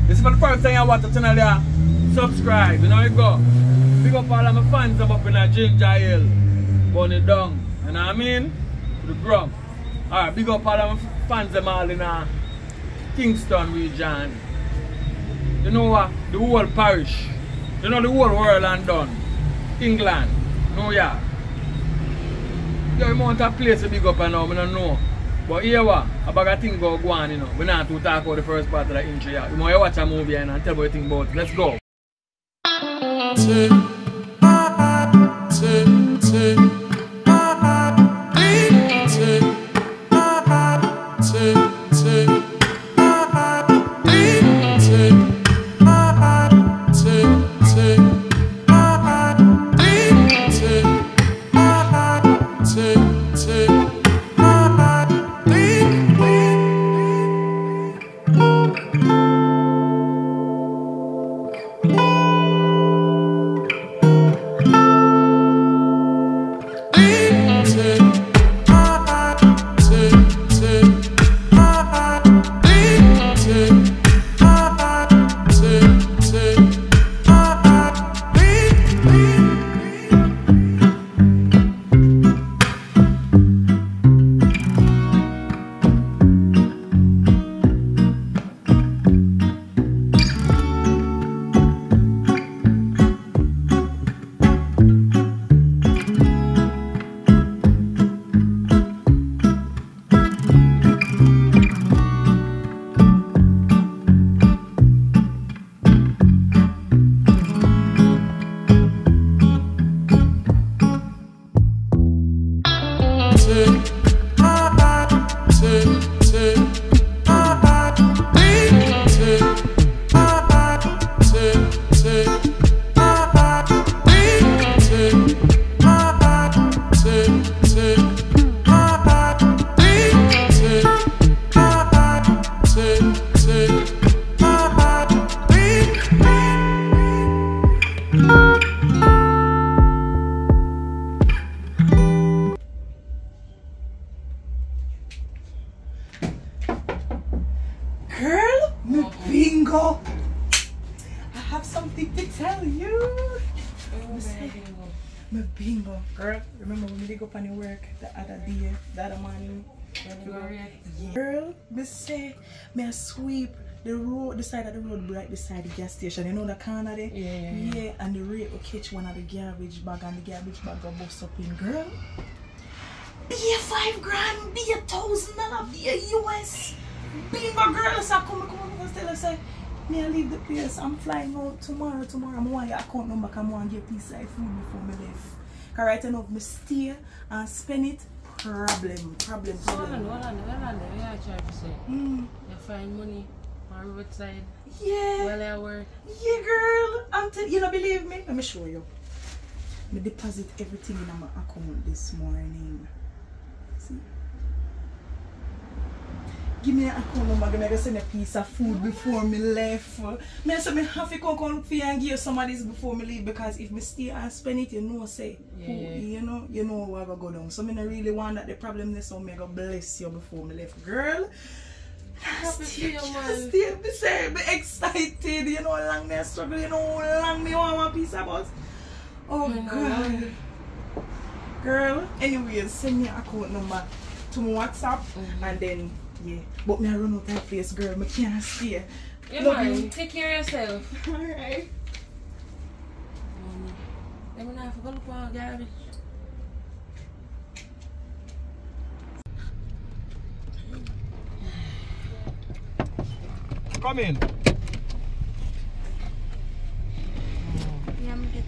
This is for the first time I watch the channel there. Subscribe, you know you go. Big up all of my fans up in a Ginger Hill. Burn it down. You know what I mean? To the ground. Alright, big up all of my fans them all in a Kingston region. You know what? The whole parish. You know the whole world and done. England. No yeah. You want a place to big up and now, I don't know. But here what? A bag of things go on, you know. We not to talk about the first part of the intro. You want to watch a movie and tell what you think about it. Let's go. Girl, me bingo. I have something to tell you. Me bingo. Girl, remember when we did go up on work the other day, the other morning? Yeah. Girl, me say, me I sweep the road, the side of the road right beside the gas station. You know the corner there? Yeah, and the rate will catch one of the garbage bag and the garbage bag will bust up in. Girl, be a $5 grand, be a $1,000, be a US. Bingo girl, so come tell us say, me I leave the place, I'm flying out tomorrow, I want your account number, I want to get a piece of food before me leave. Cause right now, if I stay and spend it, problem. Hold on, we are trying to say, you find money on the roadside, while I work. Yeah girl, you don't believe me? Let me show you. I deposit everything in my account this morning. See? Give me an account number, I'm going to send a piece of food before me left. I have to come look for you and give some of this before me leave, because if I stay and spend it, you know, say, you know what I go down. So I don't really want that the problem is, so I'm going to bless you before me left. Girl, Happy for you, man. Still, be excited, you know how long me struggle, you know how long me want one piece of bus. Oh God. Girl, anyways, send me an account number to my WhatsApp and then yeah. But me I run out of place, girl, me can't stay. Yeah, man, take care of yourself. Alright. Let me know if you go look for garbage. Come in. Yeah, I'm good.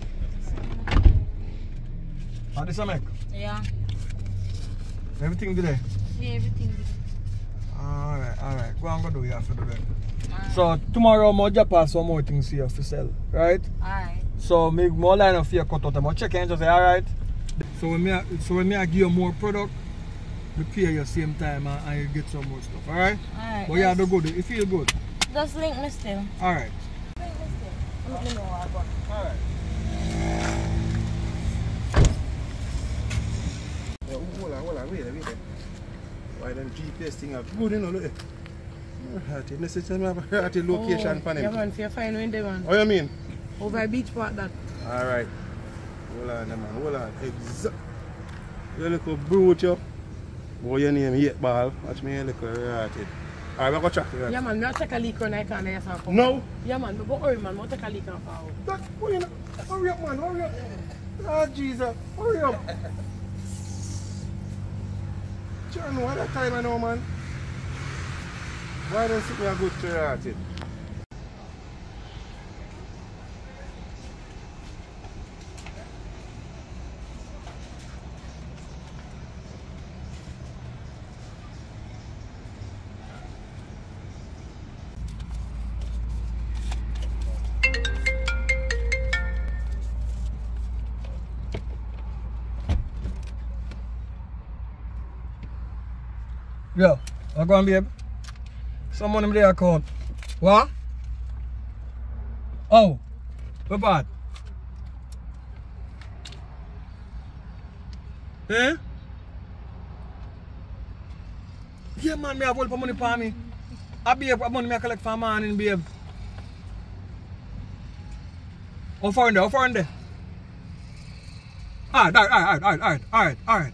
How this make? Yeah. Everything good there? Yeah, everything good. Alright. Go and go do you have to do that. So tomorrow I'll just pass some more things here for sell, right? Alright. So make more line of fear cut out. I'm check and just say alright. So when I give you more product, you pay you same time and you get some more stuff, alright? Alright. But you have to go there. You feel good? Just link me still. Alright. Link me still. Let me know what I got. Alright. Hold on, wait. Why them GPS thing are good, you know, look. Alright, you see, I have a hearty location for him. Yeah, man, for your fine window, man. What you mean? Over beach park, that. Alright. Hold on, man. Hold on. You little brute, you. Boy, your name 8 ball. Watch me a little hearted. Alright, we're going to check it. Yeah, man, I'll take a leak when I can. No? Yeah, man, but hurry, man. I'll take a leak and power. Hurry up, man. Hurry up. Oh, Jesus. Hurry up. John, what that time I know, man? Why don't you sit me a good hearted? Yo, I go on, babe. Some money in the account. What? Oh, what bad? Eh? Yeah, man, me have all the money for me. I babe, what money I collect for morning, babe? How far in there? How far in there? Alright.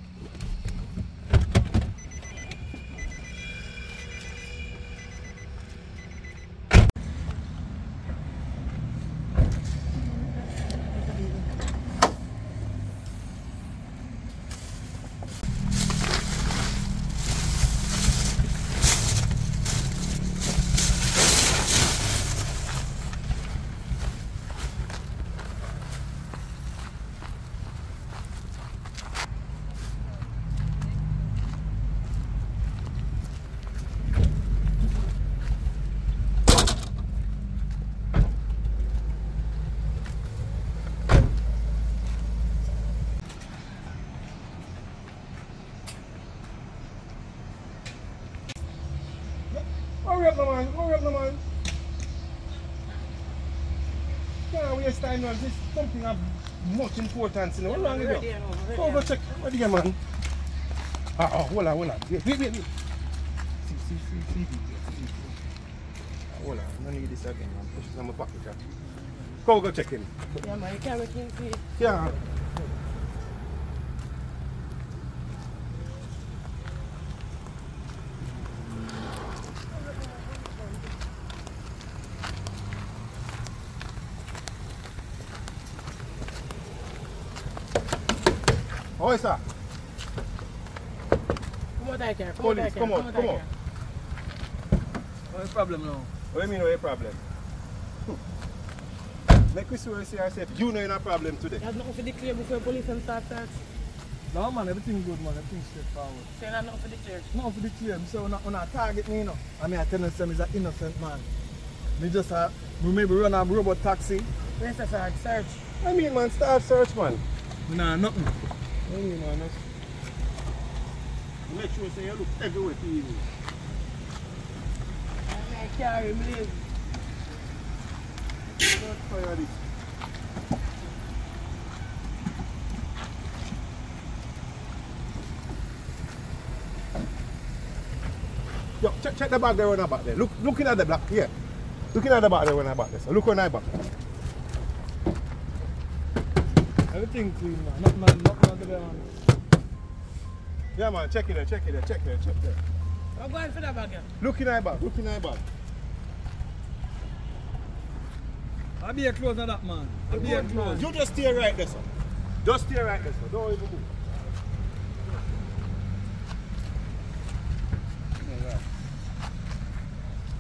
Hurry up, no man. Can't waste time, man. This is something of much importance. How long is it? Go check. What do you man? Hold on. Wait. See. Hold on, I need this again, man. Push this on my pocket. Go check him. Yeah, man, you can't make him see. Yeah. Oh, sir. Come on, take care. Police, come on. What's the problem now? What do you mean, what's the problem? Make we see yourself. You know you're not a problem today. There's nothing for declare before police and start search. No, man, everything good, man. Everything straightforward. Say that nothing for declare. Nothing for declare. So when I target me, you know, I mean, I tell them he's an innocent man. Me just maybe run a robot taxi. Where's the search? Search. I mean, man, start search, man. Nah, nothing. I mean, man, make sure you look everywhere for you. I carry him, leave. Don't fire this. Yo, check the bag there when I back there. Looking at the black here. Looking at the bag there when I back there. So look when I back. Everything clean, man. Nothing under there, man. Yeah, man, check it there. I'm going for that bag, yeah. Looking at the bag. I'll be a close on that, man. I'll be a close. You just stay right there, sir. Don't even move.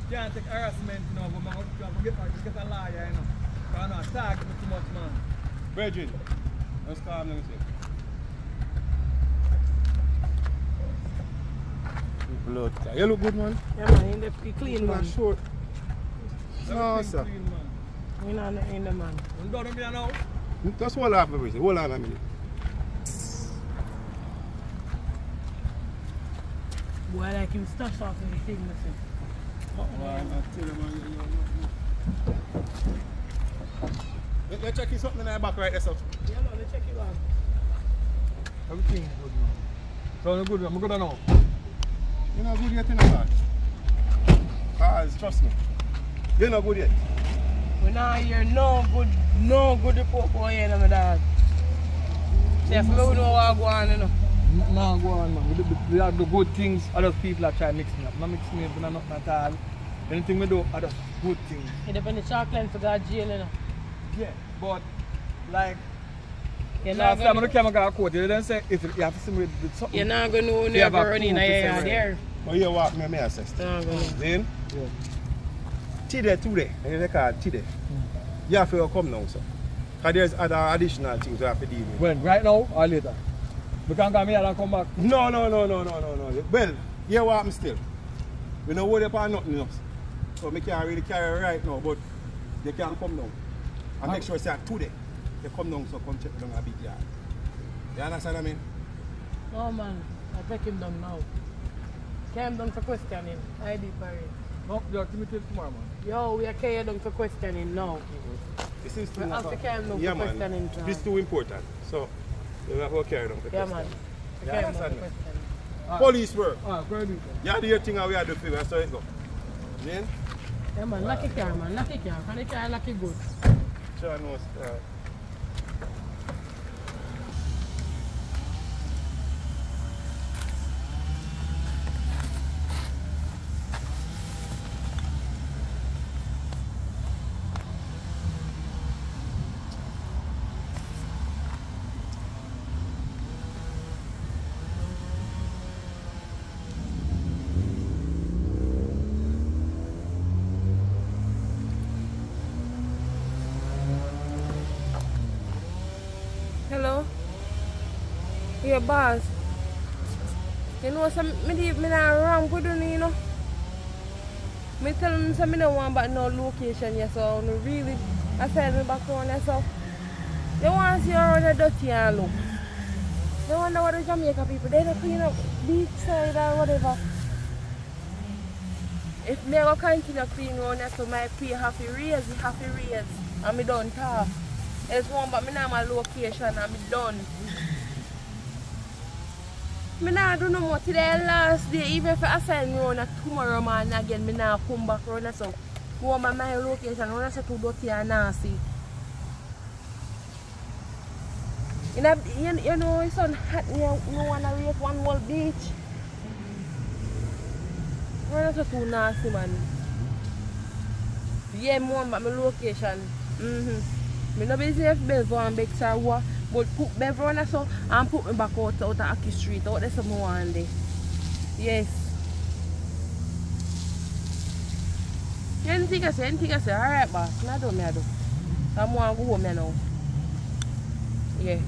Can't take harassment, you know, but I'm get a lawyer, you know. Because I'm not talking too much, man. Virgin, let's calm down. Blood. You look good, man. Yeah, man, you clean, man. Short. No, sir. Clean, man. You know, in the man. You don't know me now? Just hold on a minute. Hold on a minute. Boy, like him stash off everything, listen. Let's check something in the back right there, sir. Yeah, man, let's check it out. Everything is good, man. So, I'm good now. You're not good yet in the back. Cause trust me, you're not good yet. We not hear no good report going in, my dog. See, if we know what go on, you know. No, go on, man. We have the good things, other people are trying to mix me up. Not mix me up, not nothing at all. Anything we do, are just good things. It depends on the chocolate for God jail, you know. Yeah, but like, You're last not time gonna, I came to court, they didn't say if you have to see me with something. you're not going to know when You you're have a running in proof to a say yard there. But you walk me, I assist. You're not going to. Then, Yeah. today, and they call it today. You have to come now, sir. Because there's other additional things you have to deal with. When? Right now or later? We can't come here and come back. No. Well, you walk me still. We don't worry about nothing else. So I can't really carry right now, but they can come down. And make sure say today they come down, so come check down a big yard. You understand what I mean? Oh man, I take him down now. Came down for questioning. ID parade. No, you have to meet tomorrow, man. Yo, we are carried down for questioning now. This is We have to carry down yeah, for man. questioning. This is too important. So you have to carry down for Yeah, questioning. man. We Yeah, carry down for understand me? questioning. Police work. Go ahead. You do your thing and we are the favor, so it go. Then? Yeah, man, lucky car, man. Lucky car. Can the car lucky good? Sure, I know. Hello? Yeah, boss. You know, some me not wrong with you know. Me tell them some me don't want back no location yet, so no really I said me back on there, so they want to see around the dirty and look. They wonder what the Jamaica people, they don't clean up beach side or whatever. If me go continue clean around there, so my pay have to raise, and me done talk. It's one but me not my location and me done. Me not do no more today last day, even if I send me on tomorrow man again, me not come back around so go on my location, run so too dirty and nasty. You know it's on hot, you wanna rate one whole beach. Run so too nasty man. Yeah, more about my location. Me no busy if Belvo and Bex or what, but put Belvo on so and put me back out of Aki Street, out there some one day. Yes. Anything I say, alright boss, I do. I'm going to go home now. Yeah.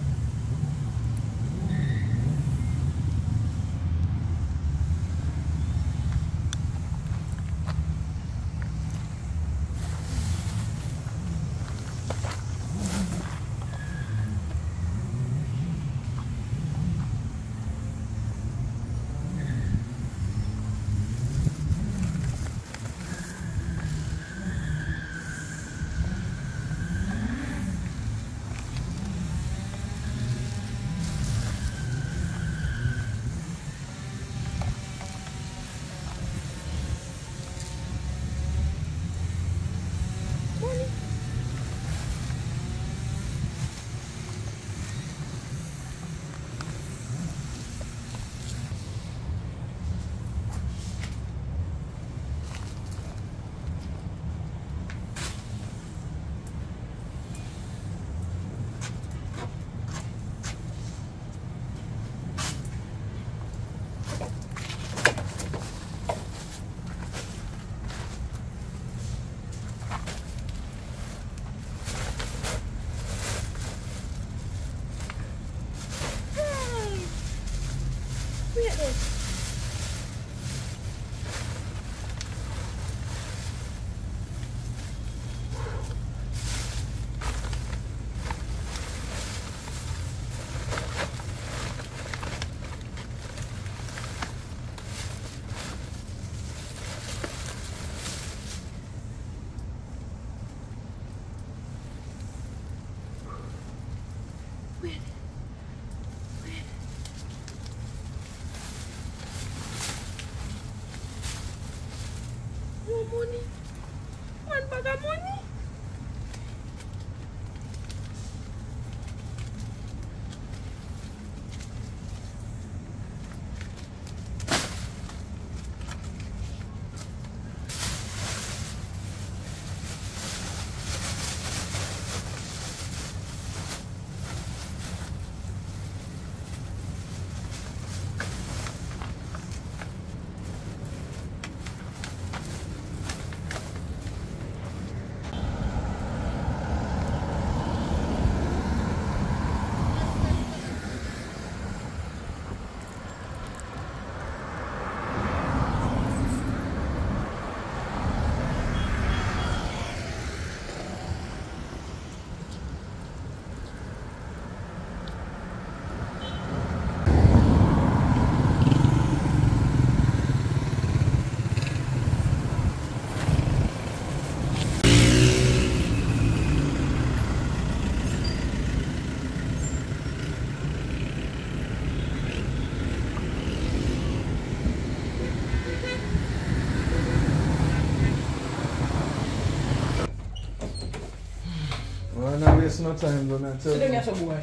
I'm not wasting no time, bro. Man. So then that's a boy.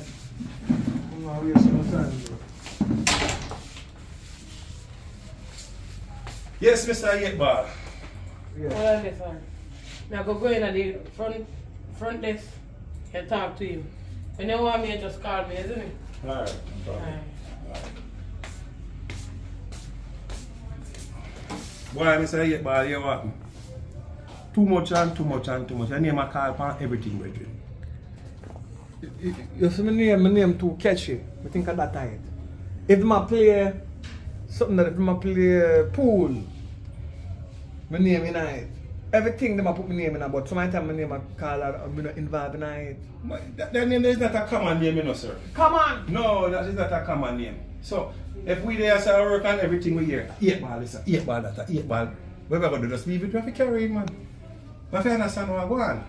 I'm not wasting no time, bro. Yes, Mr. 8-ball. Yeah. Well, okay, sir. Now go in at the front desk and talk to you. When you want me, just call me, isn't it? Alright, no problem. Alright. Boy, Mr. 8-ball, you what? Too much and too much and too much. Your name I call upon everything, brethren. You see, my name too catchy. I think of that time. If I play something that if I play pool, my name in it. Everything them I put my name in it, but sometimes my name I call I'm not involved in it. That name is not a common name, you know, sir. Come on! No, that is not a common name. So, if we there say work on everything we hear, 8-ball this, 8-ball that, 8-ball, what we going to do? Just leave it, we have to carry it, man. But if you understand what I go on,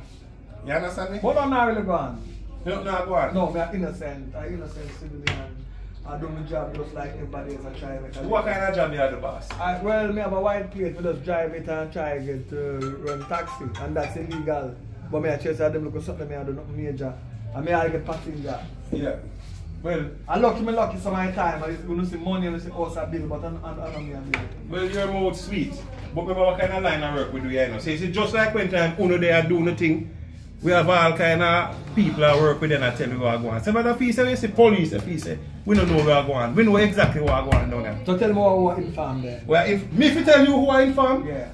you understand me? But I'm not really gone. You don't know what I go on? No, I'm innocent. I'm innocent civilian. I do my job just like everybody else. I try to What kind of job you have the boss? Well, me have a white plate. We just drive it and try to get run taxi. And that's illegal. But me I chase them look at something me I do nothing major. And me I get passenger. Yeah. Well, I lucky some of my time. I don't see money and I see house and bill, but I don't me and bill. well, you're more sweet. But remember what kind of line of work we do here, you know. So it's just like when time Uno they are doing the thing. We have all kind of people that work with them and tell you what go on. Some of the people say, we see police, the people say, we don't know where I go on. We know exactly what I go on down there. So tell me who are informed there. Well, if me tell you who I inform, Yeah.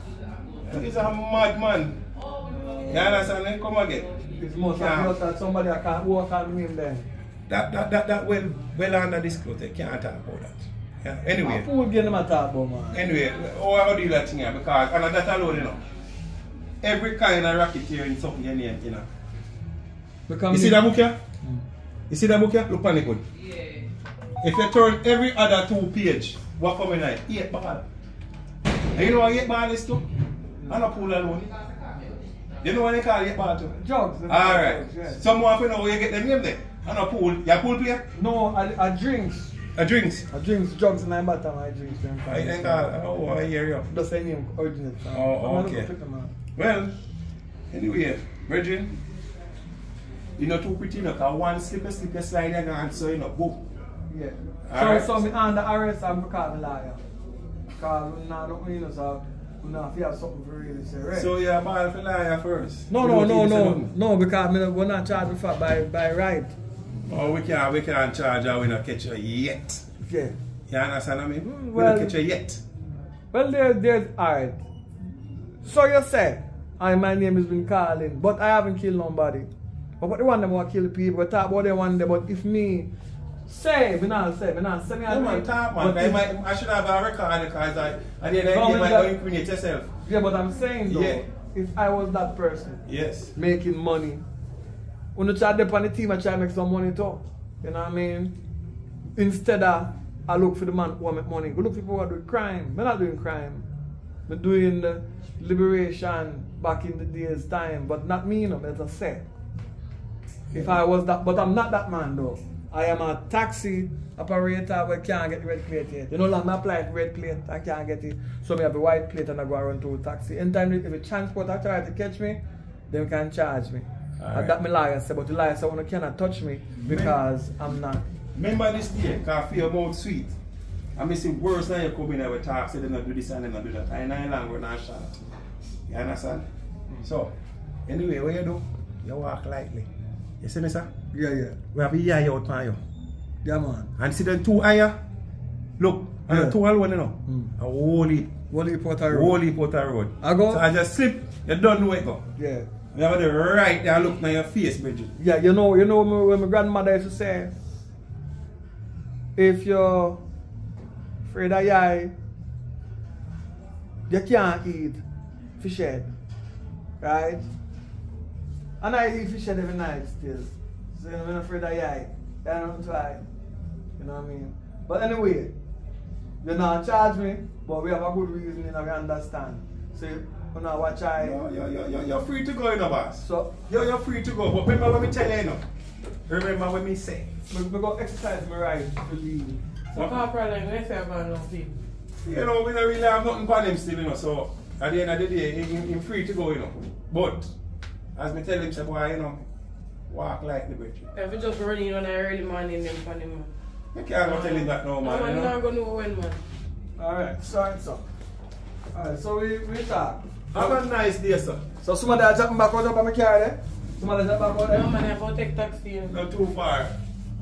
he's a madman. You understand me? Come again. It's most obvious that somebody I can't work on him then. That well under this cloth, you can't talk about that. Yeah. Anyway. Who will get them a talk about, man? Anyway, how I do that thing here because and that alone, you know. Every kind of racketeering something you name, you know. You see that book here? You see that book here? Look on it good. Yeah. If you turn every other 2 page, what come in there? 8-ball. And you know what 8-ball is too? And a pool alone. You know what they call 8-ball too? Drugs. Alright. Yes. Someone for know where you get the name there. And a pool. You a pool player? No, I drinks. A drinks. I drinks, drugs in my bottom, I drinks them. I think I hear you. Just say name original. Oh, okay. Well, anyway, Virgin, you know too pretty enough. One slip slide you're gone, so you know, boom. Yeah. Alright. So me under arrest and because I'm a liar. Because we not you know, so we not feel something for really say, right? So you're a ball for liar first? No, because we're not charged before by right. Oh, we can't charge her, we not catch her yet. Yeah. You understand what I mean? Well, we don't catch her yet. Well, there's alright. So you say, my name has been calling, but I haven't killed nobody. But the one them want to kill people, we talk about them one day, but if me say, me not say me. No man, talk man, I should have a record because at the end of the day, you might incriminate yourself. Yeah, but I'm saying though, Yeah. if I was that person, Yes. making money, when you try to dip on the team, I try to make some money too. You know what I mean? Instead of I look for the man who make money, go look for people who are doing crime. I'm not doing crime. I'm doing the liberation back in the days time, but not me, you know, as I said. If I was that, but I'm not that man though. I am a taxi operator where I can't get the red plate yet. You know, like I apply for red plate, I can't get it. So I have a white plate and I go around to a taxi. Anytime if a transporter try to catch me, they can charge me. Right. That my liar said, but the liar said, you cannot touch me because I'm not. Remember this day, because I feel about sweet. I mean, see worse than you come in there with talk, say they not do this and they not do that. I know long we're not shot. You understand? So, anyway, what you do? You walk lightly. You see me, sir? Yeah. We have a eye out on you. Yeah, man. And see the 2 eye? Look, and the 2 alone, you know. A whole heap. Wally Porter Road. Whole heap out the road. I go? So I just slip, you don't know where it go. Yeah. You have the right there look at your face, Bridget. Yeah, you know when my grandmother used to say, if you're afraid of eye, you can't eat fish head. Right? And I eat fish head every night still. So I'm not afraid of eye. I don't try. You know what I mean? But anyway, you not charge me, but we have a good reason and we understand. So you know watch I. You're free to go, you know, boss. So You're free to go. But remember what me tell you, you know. Remember what me say. we go exercise my right to leave. So Corporal, like, let's say about no people. You know, we don't really have nothing for them still, you know. So at the end of the day, he's free to go, you know. But as me tell him, say, boy, you know, walk like the bridge. If you just running on an early morning, then funny man. You can't go tell him that no, man. I'm not going to know when, man. Alright, so. Alright, so we talk. Have a nice day, sir. So somebody are jumping back out of my car there? Somebody jump back out there? No, man, I have to take taxi. Not too far.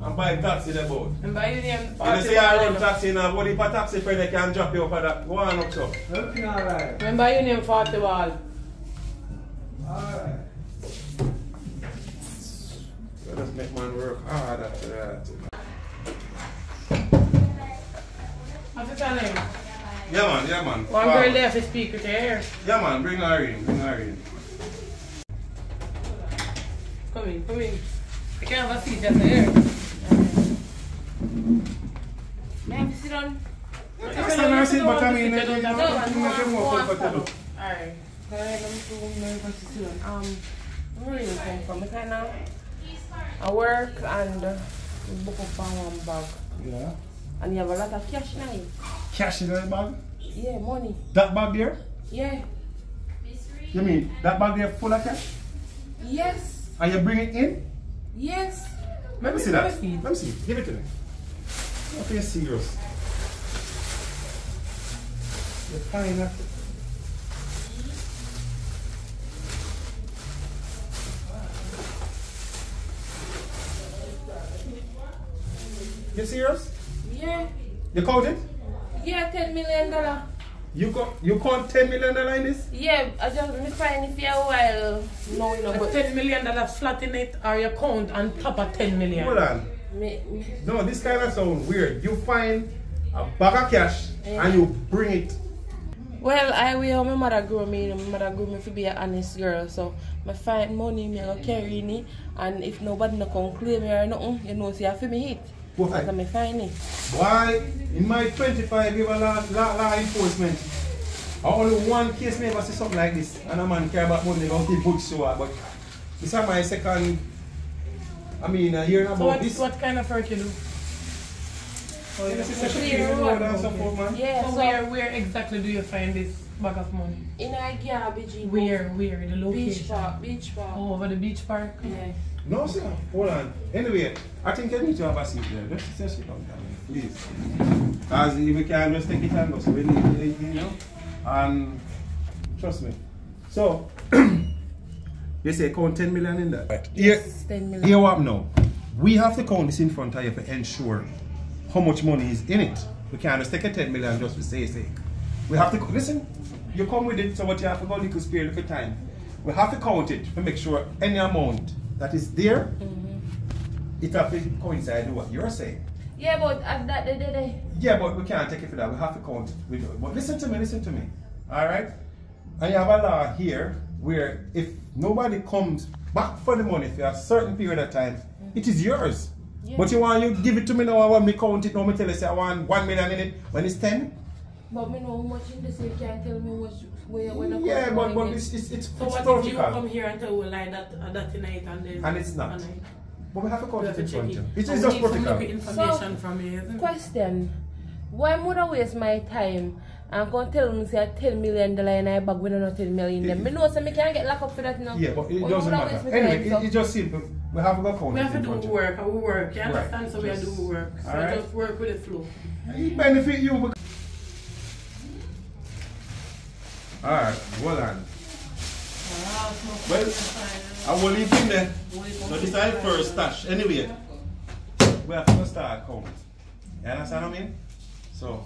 I'm buying taxi there, boat. And by you name, You say I run taxi now, but if a taxi friend they can drop you up at that. Go on up, so. Everything alright. Remember your name 40 ball. Alright. So just make man work hard after that. What's your name? Yeah, man. One girl there to speak with your hair. Yeah, man, bring her in. Come in. You can't have a seat just here. May I have to sit down? Yes, I know, sit, but I mean, Alright. you more comfortable. Alright. Where are you come from? I work and book up on one bag. Yeah. And you have a lot of cash now. Cash in the bag? Yeah, money. That bag there? Yeah. You mean that bag there full of cash? Yes. And you bring it in? Yes. Let me see that. Let me see. Give it to me. Okay, you're serious. You're fine, huh? You serious? Yeah. You count it? Yeah, $10 million. You count $10 million in this? Yeah, I just been find it for a while. No, you know, but $10 million flat in it, or you count on top of 10 million. Hold on. No, this kind of sound weird. You find a bag of cash and you bring it. Well, I will. My mother grew me. My mother grew me to be an honest girl. So, I find money, me go carry it, and if nobody no come claim me or nothing, you know, see, I feel me hit. Why? So, I find it. Why? In my 25 years of law enforcement, I only one case never see something like this. And a man care about money, don't keep books so but this is my second, hearing about this. What kind of work you do? Oh, you see security road and support, man? Yeah, So where exactly do you find this bag of money? in a garbage. Where? The location? Beach park. Oh, over the beach park? Yeah. No, sir. Hold on. Anyway, I think I need to have a seat there. Just sit down, please. As if we can just take it and go. So we need, you know. And trust me. So, you say count 10 million in that? Right. Yes, 10 million. Here what now? We have to count this in front of you to ensure how much money is in it. We can't just take a 10 million just for say sake. We have to, listen, you come with it, so what you have to go little spare little time. We have to count it to make sure any amount that is there, it have to coincide with what you're saying. Yeah, but at that day. Yeah, but we can't take it for that. We have to count it. But listen to me. Alright? And you have a law here where if nobody comes back for the money for a certain period of time, it is yours. Yeah. But you want you give it to me now, I want me count it now, me tell you say I want 1 million in it when it's 10? But me know how much in this, you can't tell me much where when I come. Yeah, but it's so what protocol. if you come here and tell we like that tonight and then And it's not. But we have to count it in front of you. It's just just protocol. protocol. Information from you, isn't it? Question. Why would I waste my time and go tell me say $10 million in a bag with not 10 million in them? I know so I can't get locked up for that now. Yeah, but it doesn't matter. Anyway, it's just simple. We have to go count. We have to do work, and we work. You understand? Right. So we have to do work. So Alright. just work with the flow. It benefit you. Alright, hold on. Well, I will leave in there. So this is the first stash. Anyway, we have to start count. You understand what I mean? So,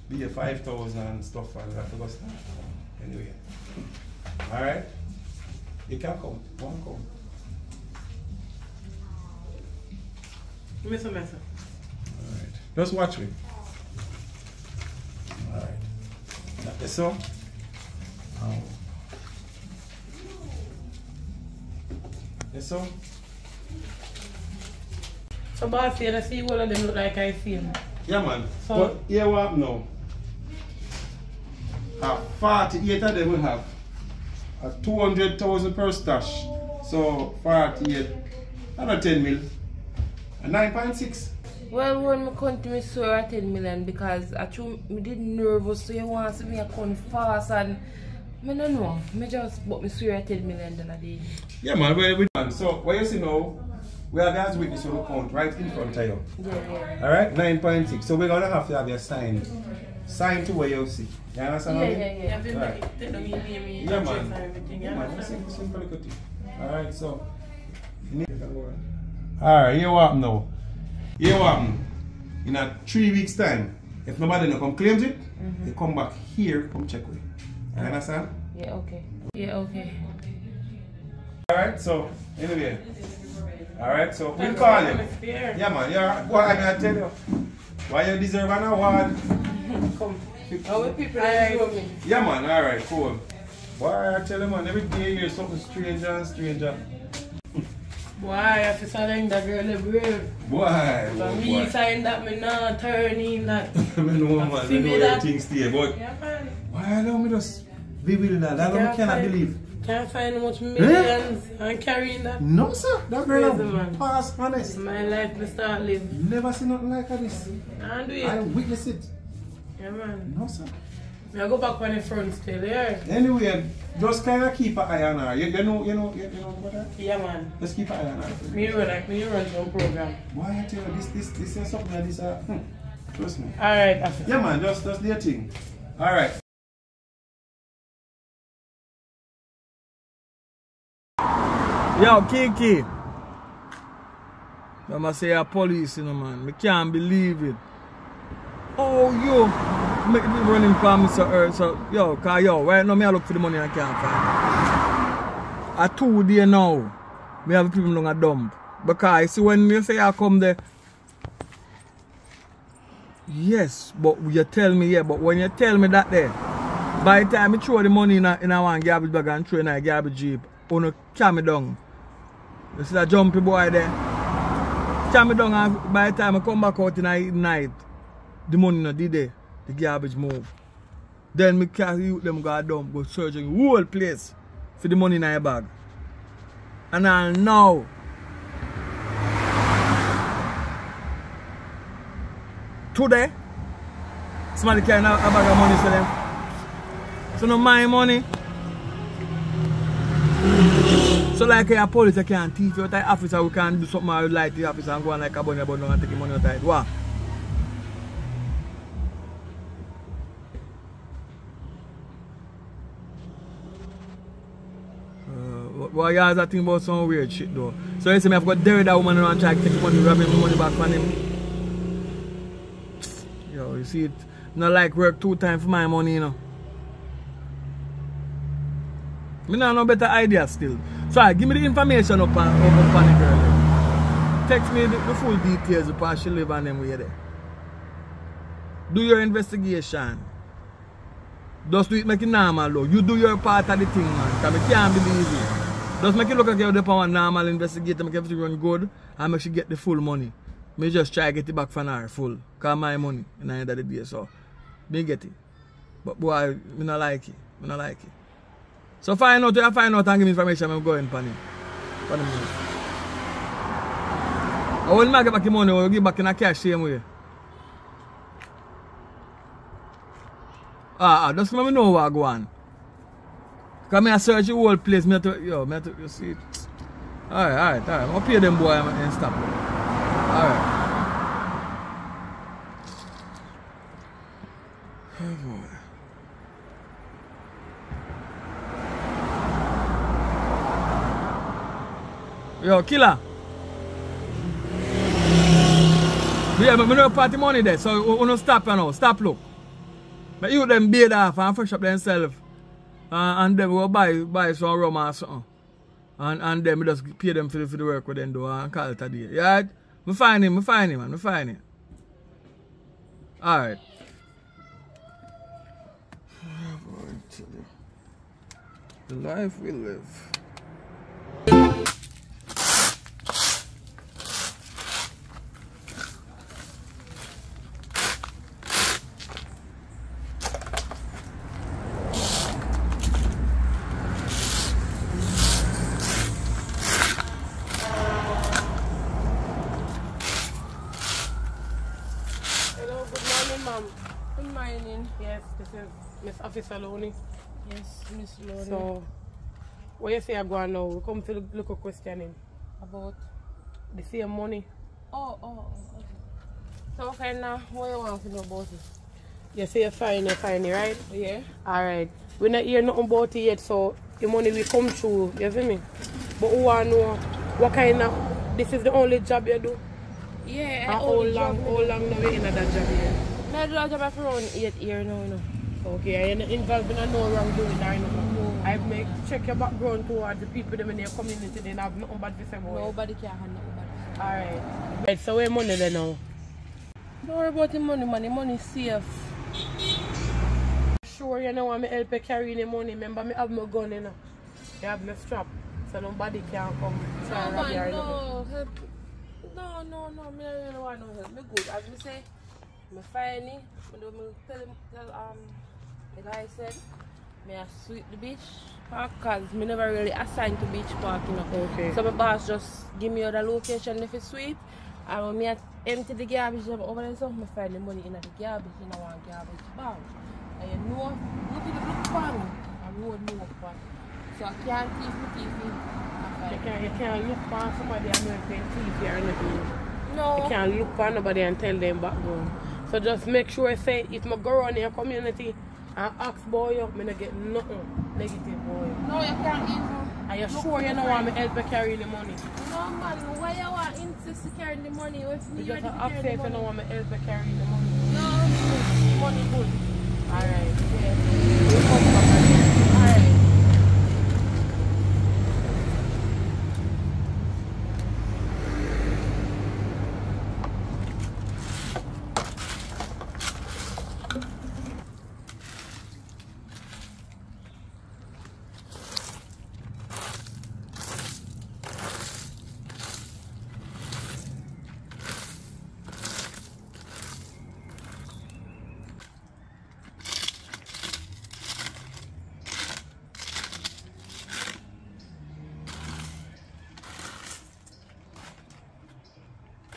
be a 5,000 and stuff and we have to go start. Anyway. Alright? You can count. One count. Mr. Alright. Just watch me. Alright. That's so. Yes, so. So, boss, you see all of them look like I see them. Yeah, man. So, but here what now? 48 of them will have 200,000 per stash. So 48, another 10 mil, and 9.6. Well, when I come to me swear at 10 million because I did nervous, so you want to see me come fast and I don't know. I just bought me swear $10 million day. Yeah, man, we done. So, what you see now, we have as witness on the count right in front of you. Yeah. Alright, 9.6. So, we're going to have your sign. Sign to where you see. You understand? Yeah. Right. Yeah, man. everything. Yeah, man. That's simple little thing. Alright, so. Alright, here what now? Here what? In a 3 weeks time, if nobody no come claims it, they come back here, come check with it. You understand? Yeah, okay. Alright, so anyway. Alright, so we'll call you. Yeah, man. Yeah, go ahead and tell you. Why you deserve an award? Come. How people are me? Yeah, man. Alright, cool. Boy, I tell you, man, every day you hear something stranger. Boy, I have to sign that girl the brave. Boy, For me, sign that me not turn in that. I know, man. I know everything stay, but Yeah, man. why don't we just be willing that? That's what I cannot believe. Can't find much millions and carrying that. No, sir. That girl Crazy, man. pass honest. My life me start live. Never seen nothing like this. And do I it. witness it. Yeah, man. No, sir. I go back on the front still, yeah. Anyway, just kind of keep an eye on her. You know about that? Yeah, man. Just keep an eye on her. Me run some program. Why I tell you this is something like this. Trust me. Alright, after. Yeah, man. Just do your thing. All right. Yo, Kiki. I must say a police, you know, man. I can't believe it. Oh, yo. Make me running for me, so yo, cause yo, right now me I look for the money I can't find. A 2 days now, me have people long a dump. Because you see when you say I come there, yes, but you tell me, yeah, but when you tell me that there, by the time I throw the money in a one garbage bag and throw in a garbage jeep, you carry me down. You see that jumpy boy there? Carry me down and by the time I come back out in the night, the money not there. The garbage move. Then me carry you them go dump, go searching the whole place for the money in your bag. And I know today somebody carry a bag of money for them. So no my money. So like a police I can't thief you, the officer we can do something I would like the officer and go on like a bunny about and take the money out of it. What? Well, yeah, I think about some weird shit though. So you see me, I've got Derry that woman and try to take money, robbing the money back from him. Yo, you see it, not like work 2 times for my money, you know. Me not no better idea still. So give me the information up on the girl. Text me the full details of how she live and them way there. Do your investigation. Just do it make it normal though. You do your part of the thing, man. Because I can't believe it. Just make it look like you're the one normal investigator, make everything run good, and make she get the full money. Me just try to get it back from her full. Because my money in the end of the day, so me get it. But boy, me not like it. Me not like it. So find out and give me information, I'm going for him. I will not get back the money, I will give back in a cash same way. Just let me know what I go on. Because I search the whole place, you see it. Alright. I'll pay them boy and stop. Alright. Oh boy. Yo, killer. Yeah, but I don't party money there, so we don't stop you now. Stop look. But you them beard off and fresh up themselves. And then we'll buy some rum or something. And then we just pay them for the work we then do and call it a day. Yeah? We find him, man. We find him. Alright. The life we live. Yes, this is Miss Officer Loney. Yes, Miss Lord. So, what you say I go on now? We come to look a questioning. About? The same money. Oh. Okay. So okay now, what you want to know about it? You say you're fine, right? Yeah. Alright. We not hear nothing about it yet, so the money will come through, you see me? But who want to know what kind of, this is the only job you do? Yeah, and how long now you in that job here? I do that job for around 8 years now, you know. Okay, you're not involved in no wrongdoing or nothing? No. I make check your background towards the people in your community, they have nothing bad to say about it. Nobody can have nothing bad. Alright. Right, so where money then now? Don't worry about the money, man. The money is safe. Sure, you know, I'm help you carry the money. Remember, I have my gun, you know. You have my strap, so nobody can come try and rob you. No, help. No, I don't really want no help. Me good. As me say, me fine. Me tell the guy said, me I sweep the beach park, cause me never really assigned to beach park, you know. Okay. So my boss just give me other location if it's sweep. And when me empty the garbage over there, so me find the money in the garbage, you know, one garbage bag. And you know, look for me, and road move for. So I can't keep me TV. You can't look for somebody and not pay TV or anything. No. You can't look for nobody and tell them background. So just make sure, say, if I go around your community and ask boy up, I don't get nothing negative boy. No, you can't even. Are you sure you don't want me help you carry the money? No man, why you want insist to carry the money with me? You just ask if you don't want me help you carry the money. No, money good. Alright. Yeah. We'll come back again. Alright.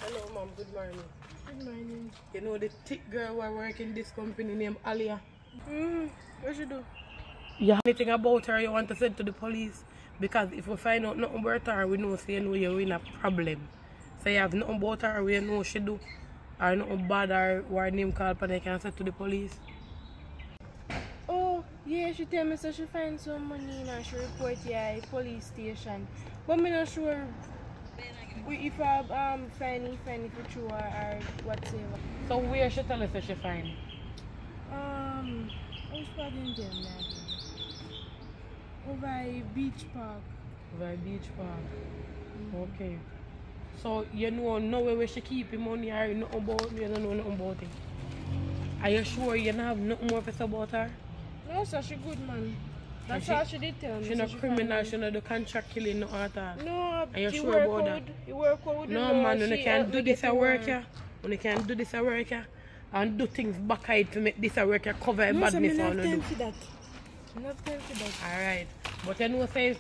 Hello mom, good morning. Good morning. You know the thick girl who work in this company named Alia? What you do? Yeah. Anything about her you want to send to the police? Because if we find out nothing about her, we know say no you're in a problem. So you have nothing about her, we know she do. Or nothing bad or her name called and they can send to the police. Oh, yeah, she tell me so she find some money and she report yeah police station. But I'm not sure if I find for true or whatever. So where she tell us that she find? I was probably in them now. Over a beach park. Over beach park. Okay. So you know where she keep the money or nothing about you don't know nothing about it. Are you sure you don't have nothing more to say about her? No, sir, she good man. That's all she did tell me. She not criminal, she not do contract killing no at all. No, are you he sure work about out, that? He work out with no man, when you can do this at work here, when you can do this at work here, and do things back to make this at work here cover a badness on you do. That. I have time for that. Alright. But you know say,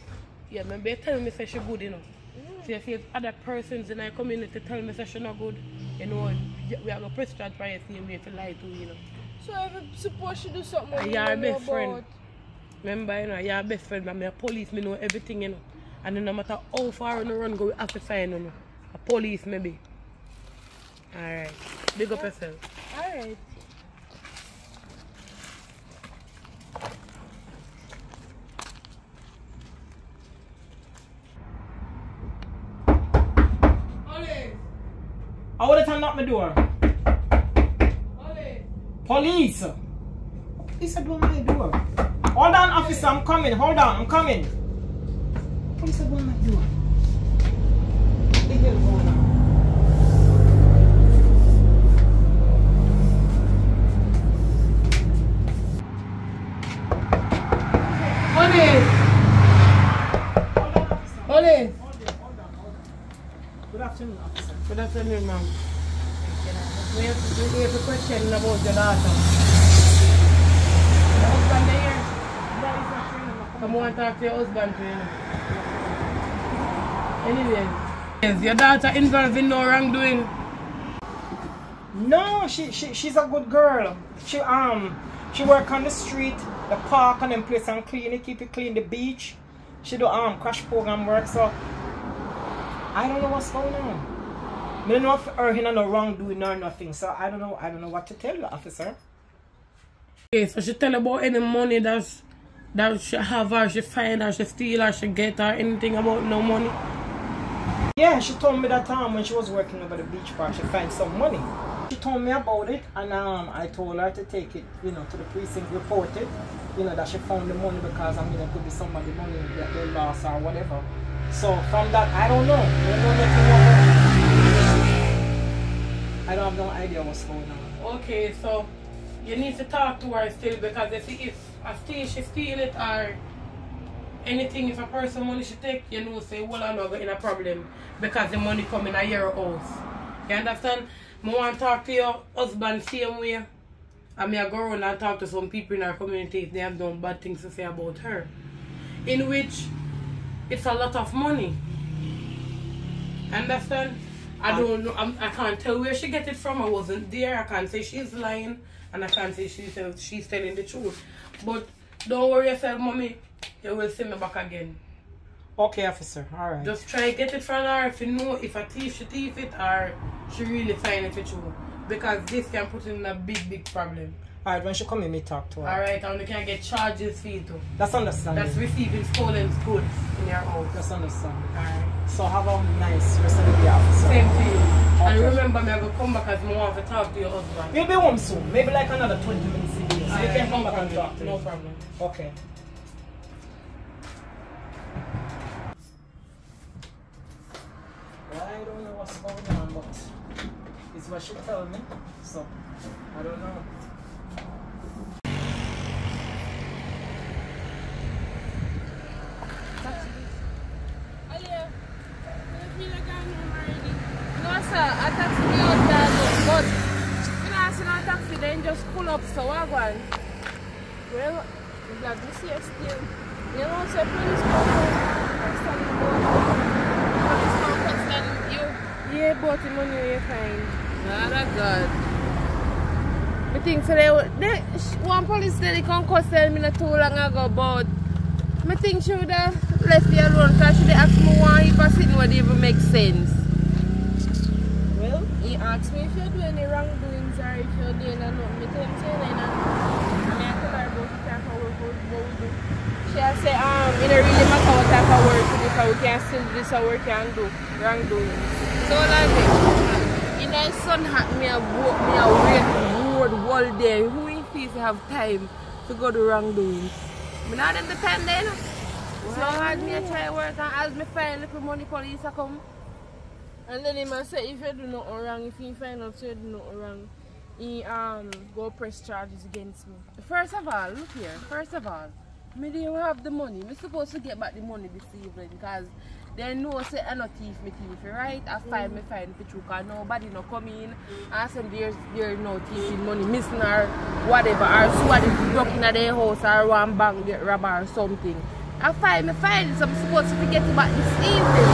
yeah, maybe tell me say she good, you know. So if you have other persons in our community tell me say she not good, you know, we are going to press that for you same way to lie to you know. So if you suppose she do something and you're best friend. Remember, you know, you're best friend, I'm a police, me know everything, you know. And then no matter how far on the run go, we have to find, you know. A police maybe. Alright. Big up yourself. Alright. I would have knocked my door. Police! Police are doing my door. Hold on, officer, I'm coming. Hold on, I'm coming. Police are doing my door. What the hell going on? Police! Hold on. Good afternoon, officer. Good afternoon, ma'am. We have a question about your daughter. Your husband there? Come on, talk to your husband, anyway. Is your daughter involved in no wrongdoing? No, she's a good girl. She work on the street the park and them place and clean it, keep it clean, the beach. She do crash program work, so I don't know what's going on. I don't know if her in no wrongdoing or nothing, so I don't know what to tell you, officer. Okay, so she tell about any money that she have or she find or she steal or she get or anything about no money? Yeah, she told me that time when she was working over the beach park, she find some money. She told me about it, and I told her to take it, you know, to the precinct, report it, you know, that she found the money because, I mean, it could be somebody money that they lost or whatever. So from that, I don't know. I don't know nothing. I don't have no idea what's going on. Okay, so you need to talk to her still, because if she steal it or anything, if a person money she take, you know, say, well, I'm not in a problem because the money come in a your house. You understand? I want to talk to your husband same way. And I go around and talk to some people in our community if they have done bad things to say about her. In which it's a lot of money. Understand? I don't know. I can't tell where she get it from. I wasn't there. I can't say she's lying. And I can't say she's telling the truth. But don't worry yourself, mommy. You will see me back again. Okay, officer. Alright. Just try get it from her if you know if a thief she thief it or she really find it with you. Because this can put in a big problem. Alright, when she come in, me talk to her. Alright, and you can get charges for it too. That's understandable. That's receiving stolen goods in your house. That's understandable. Alright. So have a nice rest of the day, officer. Same to you. Okay. And remember, me I will come back as I want to talk to your husband. We'll be home soon. Maybe like another 20 minutes in here. So you can come back and talk to me. No problem. Okay. Well, I don't know what's going on, but it's what she told me. So, I don't know. No, sir, I taxi me out there, but when I see no taxi, then just pull up, so I go on. Well, it's like this here still. You know, so police come question you. Yeah, but the money you find. God. I think so they one police they come tell me not too long ago, but I think she would have left you alone because she asked me why if I sit would even make sense. Well, he asked me if you're doing any wrongdoings or if you're doing a nothing. I tell him saying and I tell her about the type of work what we do. She has said, it don't really matter what type of work we do because we can still do this work and do wrongdoings. So like in my son had me a word all day. Who in fees have time to go to wrongdoings? I not have the time then. So I had me a try work and as me find little money police a come. And then he must say if you do nothing wrong, if you find out you do nothing wrong, he go press charges against me. First of all, look here, me didn't have the money. I'm supposed to get back the money this evening because they know say I'm not thief, right? I find me find the truth because nobody no come in and say there's no thieving money, missing or whatever, or somebody broke in their house or one bank get robbed or something. I find so I'm supposed to get it back this evening.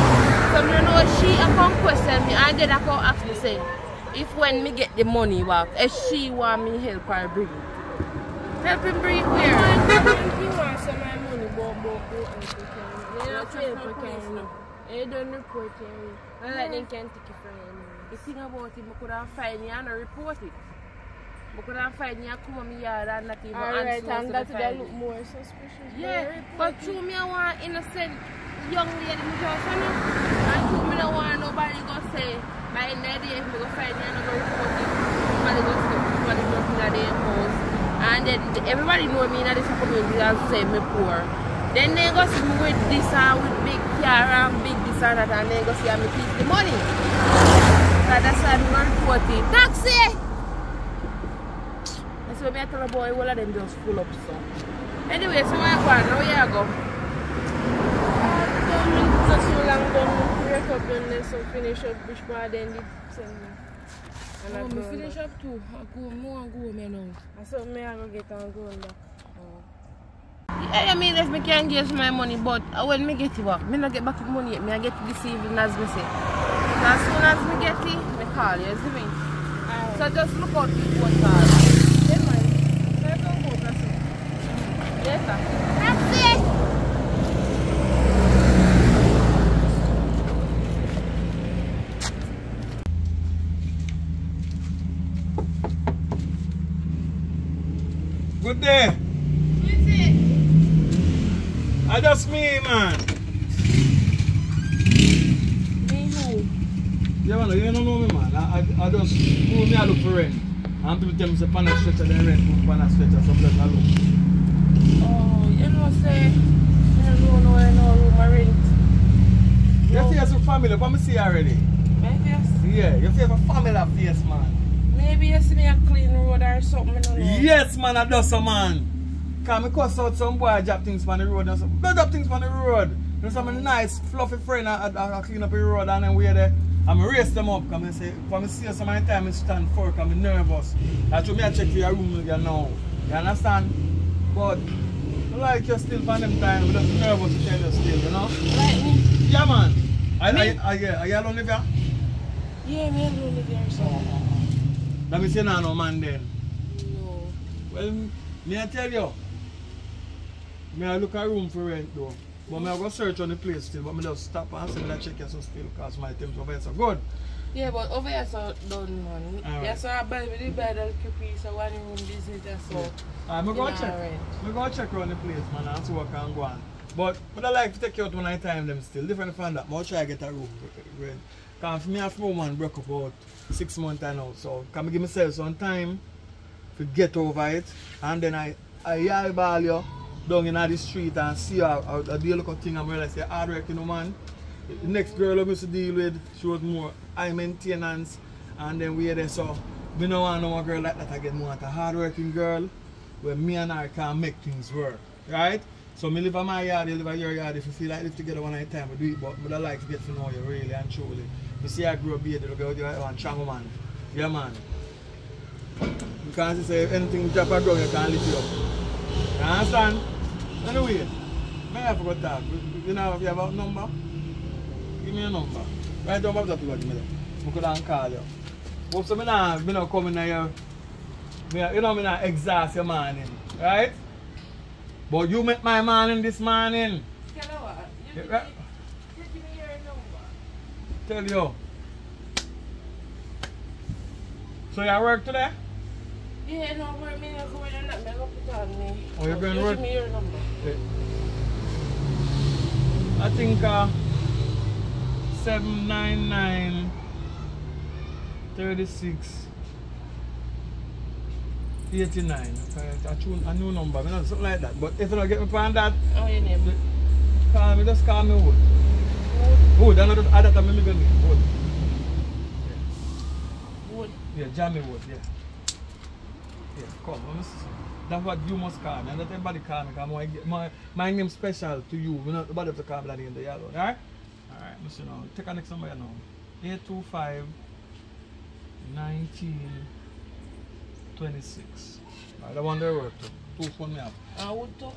So you know she come question me and then I come ask me say if when me get the money back, if she want me help her bring it. Help him bring it where? He wants some of my money, but you don't help you don't report him. And like they can't take it from him. The thing about him, I could have find you and report it. I could have find you and come on my yard and not even answer. And that would look more suspicious. Yeah, but through me I want innocent young lady me just and through me I don't want nobody go say by the end of the day if I go find you and I go report it. Somebody go say somebody go in their house. And then everybody know me in this community and say me poor. Then they go see me with this and with big car and big this and that and they go see me keep the money. So that's why I'm going to report it. Taxi! That's why I tell the boy all of them just full up so. Anyway, so I go on, now you go. Not so long done, break up done this so finish up which part then did send me. And I finish up too. I go more and go me now. And so me I go get and go on back. Yeah, I mean if me can get my money, but when me get it back, me not get back the money yet. Me I get it this evening as me say. As soon as me get it, me call you, see me? So just look out for the phone call. Yeah man. So I don't go, that's it. Yes, sir. That's it. Good day. Who is it? I just me, man. Me who? Yeah, man, you don't know me, man. I just go me I look for rent. And people tell me say pan a stretcher, then rent go pan a stretcher, so I just I look. Oh, you know, say, you don't know no room I rent. You see some family, but I see already. My face? Yeah, you see a family face, man. Maybe you see me a clean road or something, I don't know. Yes, man, I do so, man. Because I cuss out some boy drop things on the road. And some, don't drop things on the road. You know, some nice, fluffy friend I clean up the road and then we're there. I'm raise them up because I say, when I see so many times I stand for because I'm nervous. I told me I check for your room you know. You understand? But I like you still for them time, but I'm nervous to tell you still, you know? Like me? Yeah, man. Are you alone live here? Yeah, me alone live here, so. Let me say no man then. No. Well, me I tell you. Me I look a room for rent though. But me I go search on the place still, but me just stop and see that check so still because my things over here so good. Yeah, but over here so done, man. Alright. Yeah, so I buy me the bed and creepy, so one room business and so. I'm go Yeah, check. alright. Me go check around the place, man, and see what can go on. But I like to take you out one at a time them still. Different from that. I'll try to get a room rent. Because for me and my woman broke up about 6 months now. So can I give myself some time to get over it, and then I eyeball you down in the street and see how the local thing and realize you're hard working, you know, man. The next girl I used to deal with, she was more high maintenance, and then we there, so we don't want no more girl like that again. We want a hard working girl where me and her can make things work, right? So me live in my yard, you live in your yard. If you feel like live together one night time, we do it, but I like to get to know you really and truly. You see I grew up here, look at you one strong man. Yeah, man. You can't say if anything drop or ground, you can't lift you up. You understand? Anyway, may I forgot that. You know if you have a number? Give me a number. Right down back to give me that. I could call you. But so I not come in here. You know I not exhaust your morning. Right? But you make my morning this morning. You know what? You give me your number. Tell you. So you work today? Yeah, no, work me not going and not me go put on me. Oh, you're going to you work? Give me your number. Yeah. I think 799 36 89. A new number, something like that. But if you don't get me on that, Oh, your name? just call me Wood. Wood, I know that other time I'm going to Wood. Wood. Yeah, JAMMIWOOD, yeah. Yeah, come, that's what you must call me. And not everybody call me because my name's special to you. We're not about to call me that in the yellow. Alright? Alright, listen now. Take a next number now. 825 1926. Alright, that one there work too. Two phone me up. Wood too?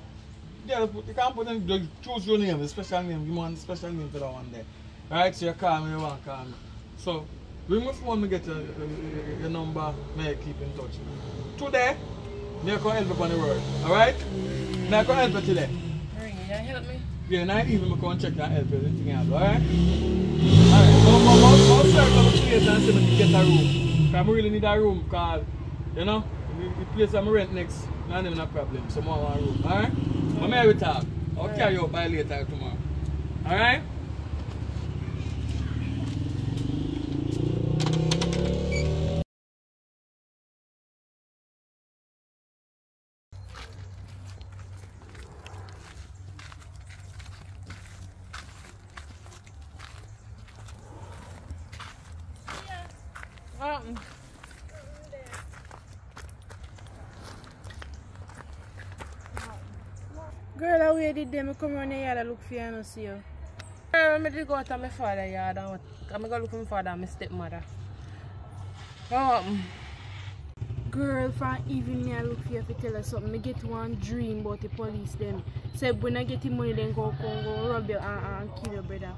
Yeah, you can't put in, just choose your name, the special name. You want a special name for that one there. Alright, so you call me, you want to call me. So, when my phone me get your number, may I keep in touch. Today, I can help you on the road. Alright? I can help you today. Ring, you help me? Yeah, and I even can check and help you. Anything else, alright? Alright, so I'll search on the place and see if I can get a room. Because I really need a room because, you know, the place I'm rent next, not even a problem. So I want a room, alright? I'm here with talk. I'll carry you up by later tomorrow. Alright? Girl, how you did them? I come around the yard and look for you and I see you. Girl, I did go to my father's yard and I go look for my father and my stepmother. Girl, from evening I look for you to tell us something. I get one dream about the police them. Say when I get the money then go rob you and kill your brother.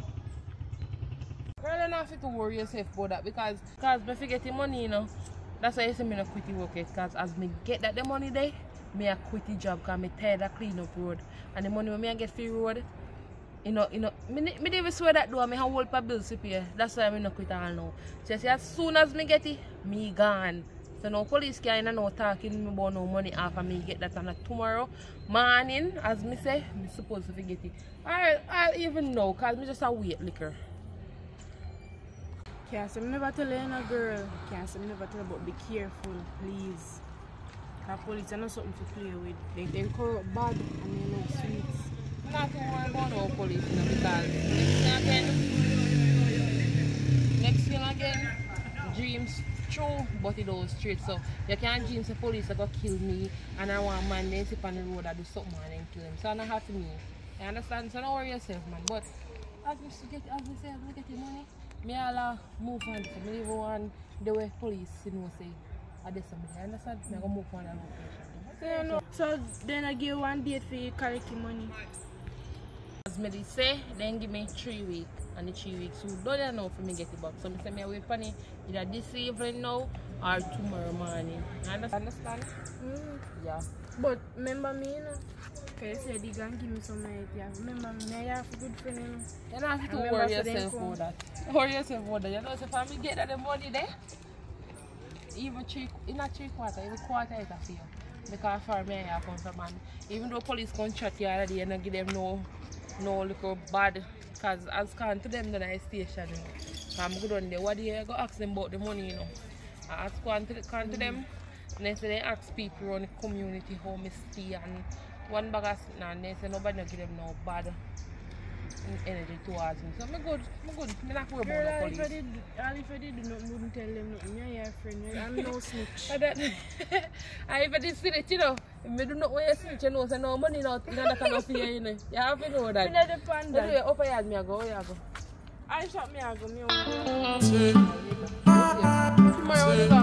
Girl, you don't have to worry yourself about that because if I get the money, you know, that's why you see me not quit work because as me get that the money there, I quit the job because I'm tired of clean up road. And the money when I get free road, me never swear that though, I have hold for bills to pay. That's why I'm not quit all now. So as soon as me get it, me gone. So now police can't no talking me about no money after me get that on tomorrow morning, as me say, me supposed to forget it. I'll even know, cause me just a wait liquor. Can't say me never tell you no girl. Can't say me never tell you, but be careful, please. Cause police are not something to play with. They corrupt bad and they know sweets. I'm not too worried about no police, you know, because next thing again, dreams true, but it goes straight. So you can't dream the police are gonna kill me and I want a man to sit on the road and do something and kill him. So I don't have to me. You understand? So don't worry yourself, man. But as we get the money, me all move on. So me even want the way police, you know, say I do something. You understand? Me gonna move on that location. So then I give one date for you collect the money. As me say, then give me 3 weeks. And the 3 weeks, so don't you know for me get it back. So I say me wait for it either this evening now or tomorrow morning. You understand? Yeah. But remember me, you know. Because you said you gonna give me some night, yeah. Remember me, I have a good friend, you know. You don't have to worry yourself about that. Worry yourself about that. You know, so if I get that the money there, even in a 3/4, even quarter is a for you. Because for me, I have come from man. Even though police come chat you already, you don't give them no little bad. Because as can to them the night station, you know. I'm good on there. What do you go ask them about the money, you know? I ask to them, and they say they ask people around the community how me stay and one bag of something, and they say nobody no give them no bad energy towards me. So I'm good. I'm not worried about the police. All if I did wouldn't tell them nothing. You're your friend, I'm no snitch. I if I did see it, you know, I do not want to snitch, you know, so no money not in that kind of fear, you know. You have to know that. I'm not depend on that. Up ahead, me I go, I go. I shot me, I go, me tomorrow you go.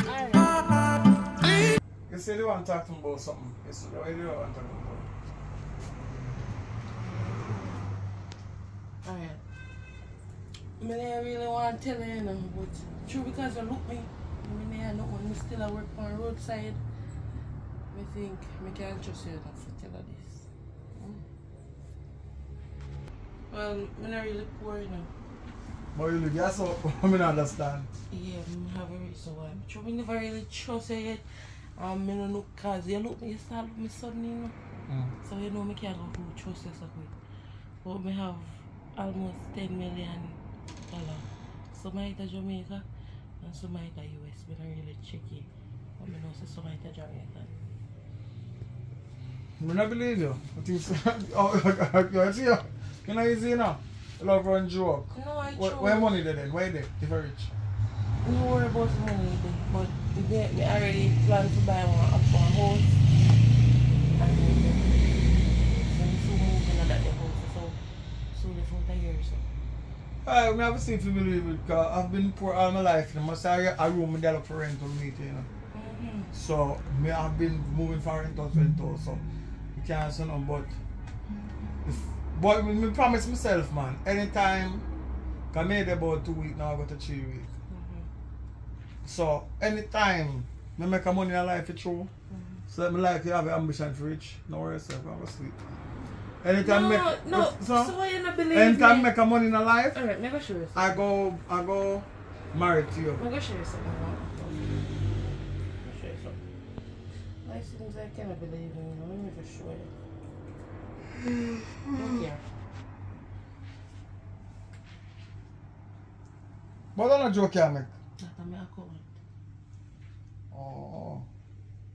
Alright. You said you want to talk to me about something. You said why do you want to talk to me about? Alright. I really want to tell you, you know, but true because you look me, I know when I still work on the roadside, I think I can't trust you enough to tell you this. Well, I'm not really poor, you know. But you look, yes, so I don't understand. Yeah, I have a reason why. I never really trust you yet. I don't know because you look me, you start look me suddenly, you know. So you know I can't go to trust you so quick. But I have almost $10 million. Some might at Jamaica and some might at US. But I really check it. But I know some might at Jamaica. I don't believe you. I think so. You see, you know easy now. Love run joke. No, I where money then? Where they? If I rich. No worry about the money then. But I already plan to buy one house. And then so moving on that house. So the front a year or so. I have seen to believe it because I've been poor all my life. I must have a room that for rental meeting, you know. So I've been moving from rental to rental, so you can't say no, but I promise myself, man, anytime, because I made about 2 weeks now, I go to 3 weeks. So anytime I make a money in life, it's true. So I like you have an ambition for rich, no worry yourself, I'm going to sleep. Anytime so you not believe anytime me? Make a money in a life, alright, make sure you I go married to you. Make sure you something. Make sure you something. Life seems like I cannot believe in you. Let me for sure. Don't care. But I'm not joking, make. That's my account. Oh.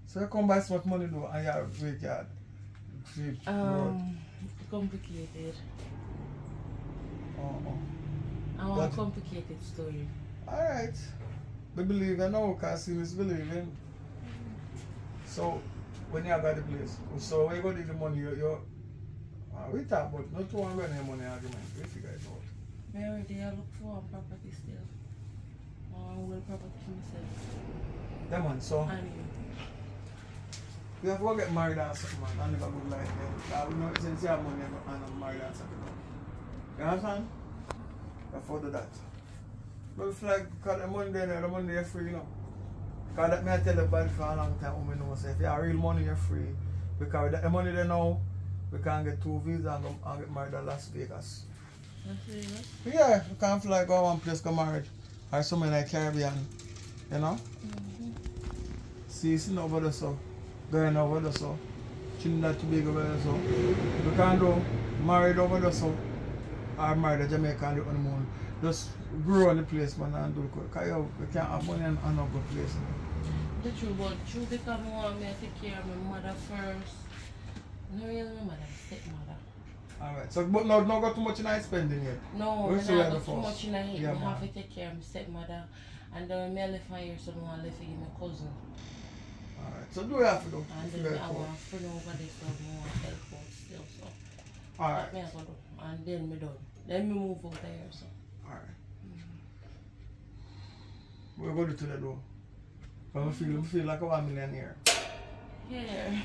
So you come buy so much money though and you have a break yard. Complicated. I want a complicated story. Alright. We believe you now, because seeing is believing. So when you have got the place, so when you go to the money, we talk about not to want any money argument. We figure it out. I already look for a property still. I want property for myself. Yeah man, so we have to get married and something, man, and live a good life then. We know since you have money and I'm married and something. You understand? You have to do that. But it's like, because the money there is free, you know. Because that may I tell you bad for a long time, I know say if you have real money, you're free. Because with the money there now, we can get 2 visas and get married in Las Vegas. Yeah, we can fly go one place, go married. Or somewhere like Caribbean. You know? See, sitting over there so. Going over there so. Trinidad Tobago over there so. We can do married over there so. Or married a Jamaican on the honeymoon. Just grow on the place, man, and do it. Because we can't have money and not good place. The truth, but true because I want me to take care of my mother first. No, really, my mother, stepmother. Alright, so but not got too much in our spending yet? No, I don't got too much in my head. I have to take care of my stepmother. And then I left here, so I left with my cousin. Alright, so do you have to do? And then I want to over there, so I want to help out still. So. Alright. And then me done. Then me move out there, so. Alright. We're going to the door. I feel like a 1 millionaire. Yeah.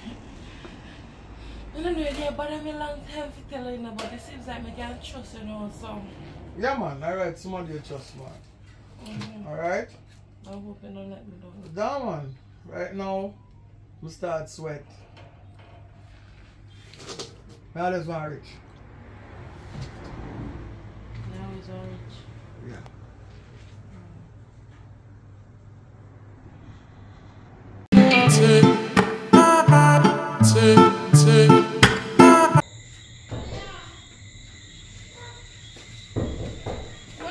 I don't know if but I'm a long time for telling you about it. It seems like I can't trust you now, so. Yeah, man. Alright, somebody you trust, man. Alright? I hope you don't let me down. Damn, man. Right now, we start sweat. Now there's one rich. Now he's all rich. Yeah. Who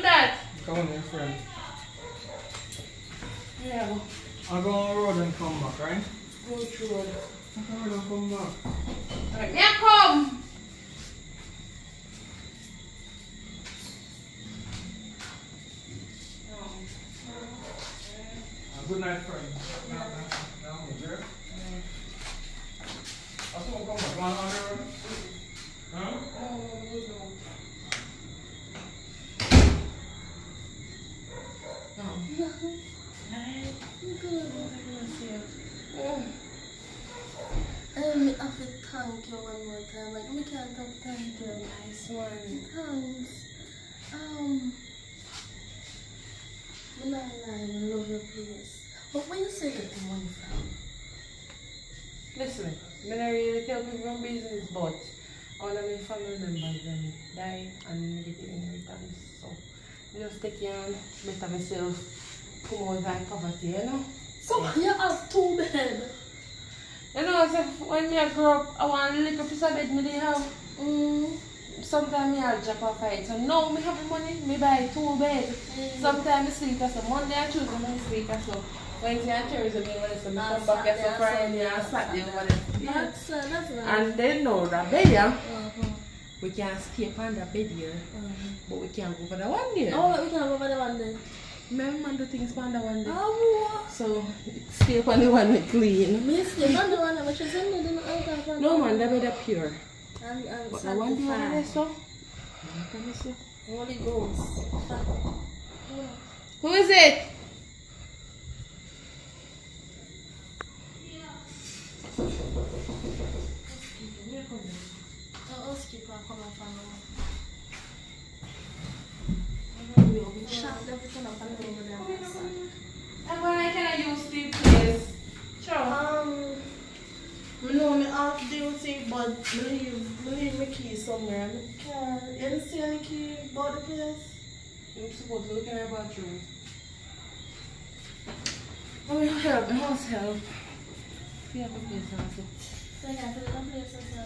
that? Come on, my friend. Yeah. I'll go on the road and come back, right? Go through it. I'll go and come back. Alright, now come! Good night, friend. Now, here. I'll come back. Go on the road. Huh? I have to thank you one more time. Like, I can't thank you. Nice one. Thanks. I'm not lying. I love your place. But where you say get the money from? Listen, I don't really tell people from business, but all of my family members them die and get the inheritance. So, I just take care of better myself, come out of poverty, you know? So, you have 2 beds? You know, so when I grew up, I want a little piece of bed me they have. Sometimes I drop off it. So now I have money, I buy 2 beds. Sometimes I sleep as a Monday and Tuesday, I sleep as a Wednesday and Thursday, I come back as a Friday and Saturday. That's right. And then now the bed here, we can escape on the bed here, but we can't go for the one day. Oh, we can't go for the one day. Man do things on the one day. Oh, so stay on the one day clean. Me stay on the one day, but you send me the alcohol. No man, that bed are pure. But the one day over there, so Holy Ghost. Who is it? And when can I use the place? Sure. I know I'm off duty, but I leave my key somewhere. You didn't see any key about the place? I'm supposed to look in our bathroom. Oh, you help, I must help. You have a place also. So I have a place also.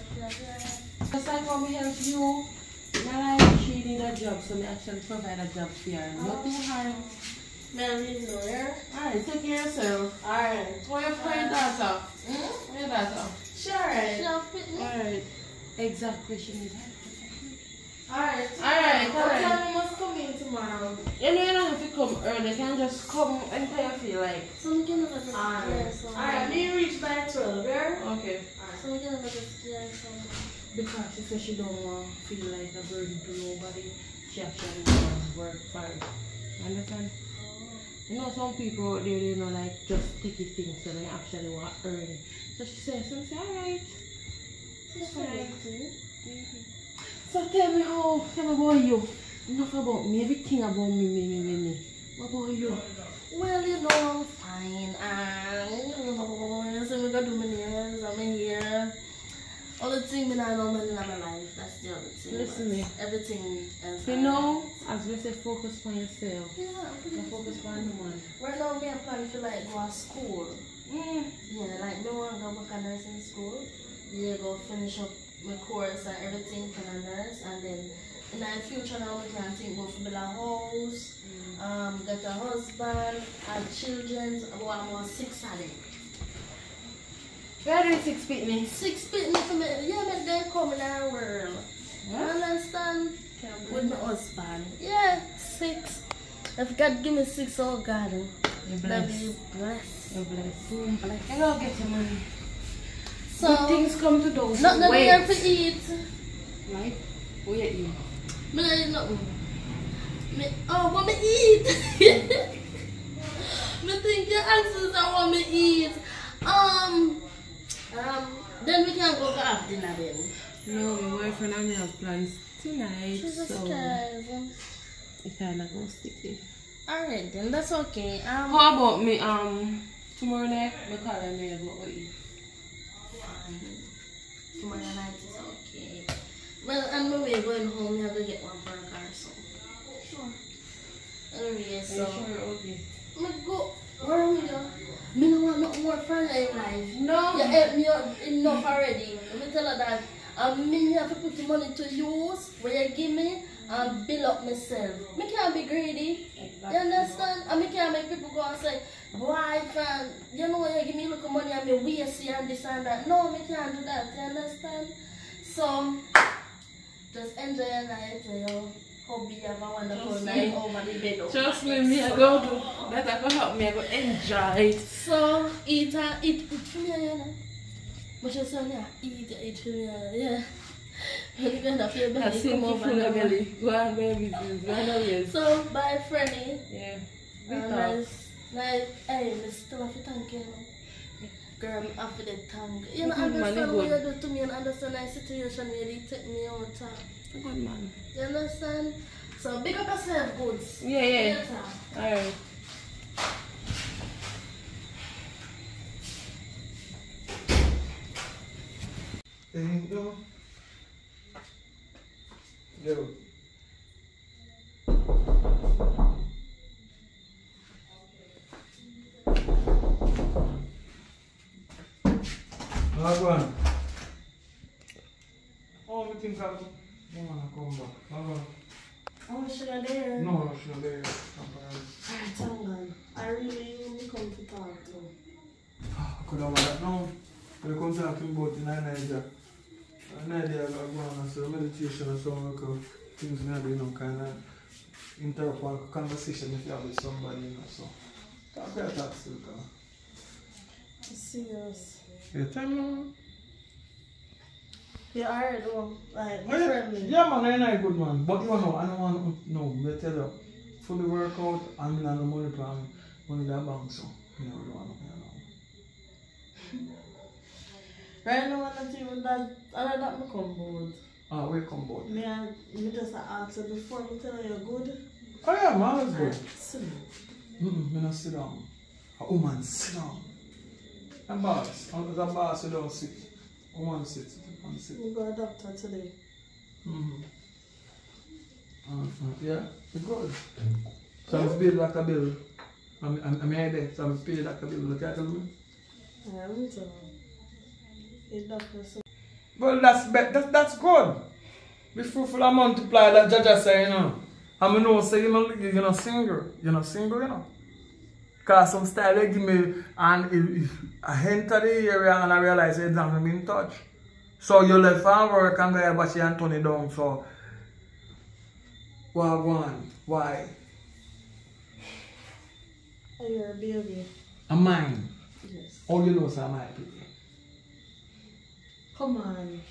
Just like how I help you, now like she need a job, so I actually provide a job for her. Not too hard. May I leave you here? Alright, take care of yourself. Alright. Where your daughter? Where your daughter? Sure. She'll fit me. Alright. Exactly, she needs help. Alright. Alright. What time you must come in tomorrow? You know you don't have to come early, you can just come anytime you feel like. So we can have a scare. Alright, me reach by 12, yeah? Okay. Alright. So we can have a scare. Because she says she don't want to feel like a burden to nobody. She actually wants to work for it. Understand? You know some people they know like just take it things so they actually want to earn it. So she says, alright. It's fine. So tell me about you. Enough about me, everything about me. What about you? Well, you know, I'm fine. And so we got do my nails, I'm here. All the things I know in my life, that's the other thing. Listen me. Everything else. You know, as we say, focus on yourself. Yeah, Don't focus on the money. right now, me plan to like go to school. Yeah, like me want to go back to nursing school. Yeah, go finish up my course and everything for a nurse, and then in the future now we can think go to build a house, get a husband, have children. Well, I'm on 6 of them. Where are you 6 feet me? 6 feet for me. Yeah, but they come in our world. You understand? With my husband. Yeah, 6. If God give me 6, oh God, You're that blessed. be blessed. You're blessed. Boom, blessed. And I'll get your money. So, Good things come to those not who wait. here to eat. Right? What you eat? Me not eat nothing. What me eat? Me think your answers are what me eat. Then we can go to after dinner then. No, my boyfriend and me have plans tonight, Jesus so Christ. it kinda go sticky. Alright then, that's okay. How about me, tomorrow night, we call and me about eat. Tomorrow night is okay. Well, I'm maybe going home, we have to get one burger or something. Sure. Anyway, so. Are you sure? Okay. Me go. Where are we go? Me don't want no more friends in life. No. You help me out enough already. Let me tell her that. Me have to put the money to use where you give me and build up myself. Me can't be greedy. Exactly. You understand? And me can't make people go and say, boy, friend, you know you give me look of money and me waste you and this and that. No, me can't do that. You understand? So, just enjoy your night. You hope you have a wonderful night over the bed. Trust me, I go do that. I go help me. I go enjoy it. So, eat for me, you know. But you say, yeah, eat for me, yeah. You're gonna feel belly come over full of now. belly. Go on, baby. Go on, yes. So, bye, Freddy. Yeah. Nice. Hey, I still have to thank you. Girl, I'm after the tongue. You know, Good man, understand you what good. you do to me and understand my situation where they take me out of time. Good man. You understand? So, big up yourself, goods. Yeah, yeah. Later. Alright. Yo. Yo. Go on. Oh, we think I'm going to come back. Oh, should I there? No, she's there. Alright, Tangan. I really come to talk to. I could have that now. We come talking about in Nigeria. Nigeria got going on so meditation and so on. Things maybe, you know, kind of interrupt one conversation if you have with somebody, you know, so. Talk to your talk still, Serious. yeah, tell me. Yeah, alright, though. Like, Oh, yeah, friendly. yeah, man, I'm not a good man. But you know, I don't want to know. I tell you, for the workout, I'm not the money plan, money that bank, so you know, you don't want to know. Right now, I'm not even that. I don't me come board. Ah, we come board. Me just ask you before me tell you you're good. Oh, yeah, man, that's good. Sit down. Me not sit down. A woman sit down. A boss. As a boss, you don't sit. A woman sit. One sit. We got a doctor today. Yeah, it's good. So I'm paid like a bill. I'm here there, so I'm paid like a bill. Look at me. I will tell you. A doctor said. Well, that's good. Be fruitful and multiply, that judge say, you know. And I know, say, you're not single. You're not single, you know. Because some style they give me, and I enter the area and I realize it's not been in touch. So you left for work and go but she and turn it down, so. Well, go on. Why? Oh, you're a baby. A mine. Yes. Oh, you know, sir, my baby. Come on.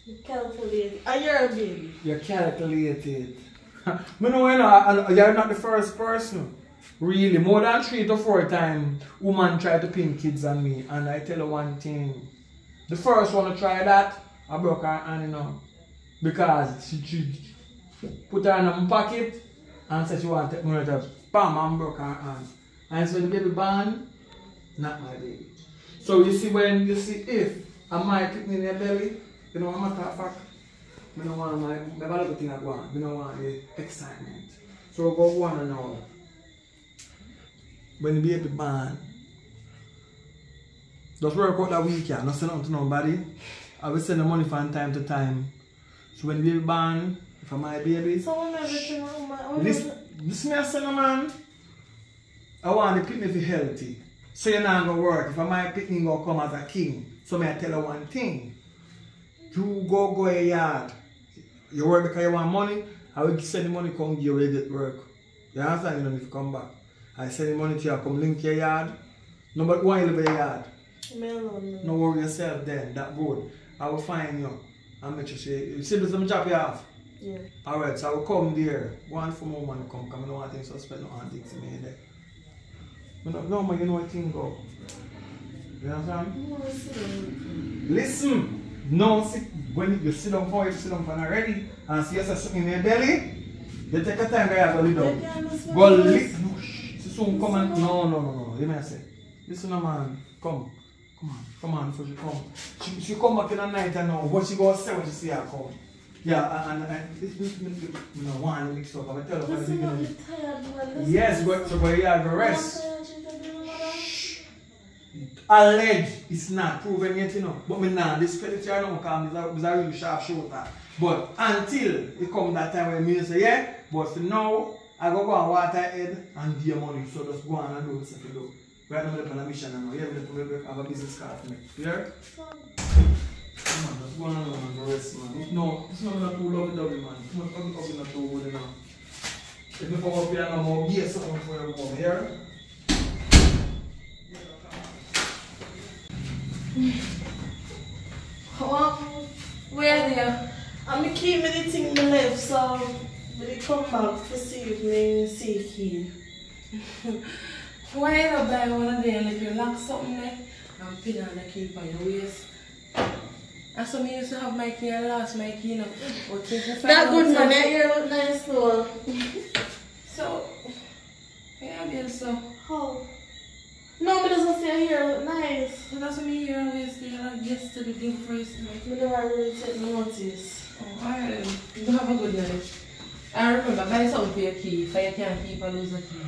You calculate. Oh, you're a baby. You're calculated. You know, you're not the first person. Really, more than 3 to 4 times, woman try to pin kids on me. And I tell you one thing. The first one to try that, I broke her hand, you know. Because she put her in my pocket and said she want to take me to bam, and broke her hand. And so when the baby born, not my baby. So you see when you see if I might put in your belly, you know what matter of fact, I don't want my little thing I want. I don't want the excitement. So go one and all. When the baby born, just work out that weekend, not send out to nobody. I will send the money from time to time. So when the baby born, if I'm my baby, this me I send a man, I want the picnic to be healthy. So you're not going to work. If my picnic going to come as a king, so may I tell you one thing. You go a yard. You work because you want money, I will send the money come give you where you get work. You understand? You know, if you come back. I send the money to you, come link your yard. Number one, you live in your yard. No worry yourself then, that good. I will find you and make sure you see the some job you have. Yeah. Alright, so I will come there. One for more money come, because I don't want things to spend no things in me there. No, man, you know what thing go. You understand? Listen, no, sit, when you sit down for it, sit down for it already, and see yourself something in your belly, you take a time to go lay down. Go lick, no, soon come and, no, you may say. Listen, man, come on, before she come. She come back in the night and know what she go say when she see her come. Yeah, and you know, one mix up. I'm tell her from the beginning. Yes, so go here and rest. Alleged, it's not proven yet, you know. But me now discredit you now because it's a really sharp shooter. But until it come that time when me say, yeah, but for now, I go and water head and give you money. So just go on and do what you do. Right now, I'm on a mission and now. Yeah, I have a business card for me. You hear? Come on, just go on and rest, man. No, it's not too lovey-dovey, man. It's not too good enough. If you come up here and I'm be something for your mom, here. Where there? I'm keep me the thing me left, so when come back to see if me see key. Why not buy one of them if you lock something there and pin on the key on your waist? And so me used to have my key and lost my key, you know. That good man, that ear look nice though. So, yeah, I so. How? No, but doesn't say here look nice. So that's what me here always say, like yesterday, the first night. Me never really take notice. Oh, alright. You have a good night. And remember, buy something for your key, so you can't keep and lose the key.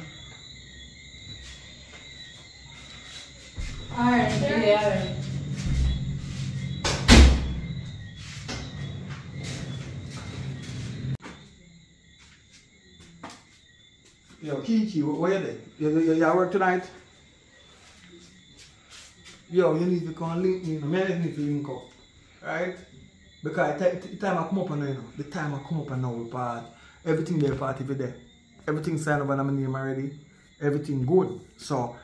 Alright, yeah, alright. Yo, Kiki, where you there? You at work tonight? Yo, you need to come link me, you know. I need to link up. Right? Because the time I come up and now, you know. The time I come up and now we part. Everything there part if there. Everything signed up and I'm name already. Everything good. So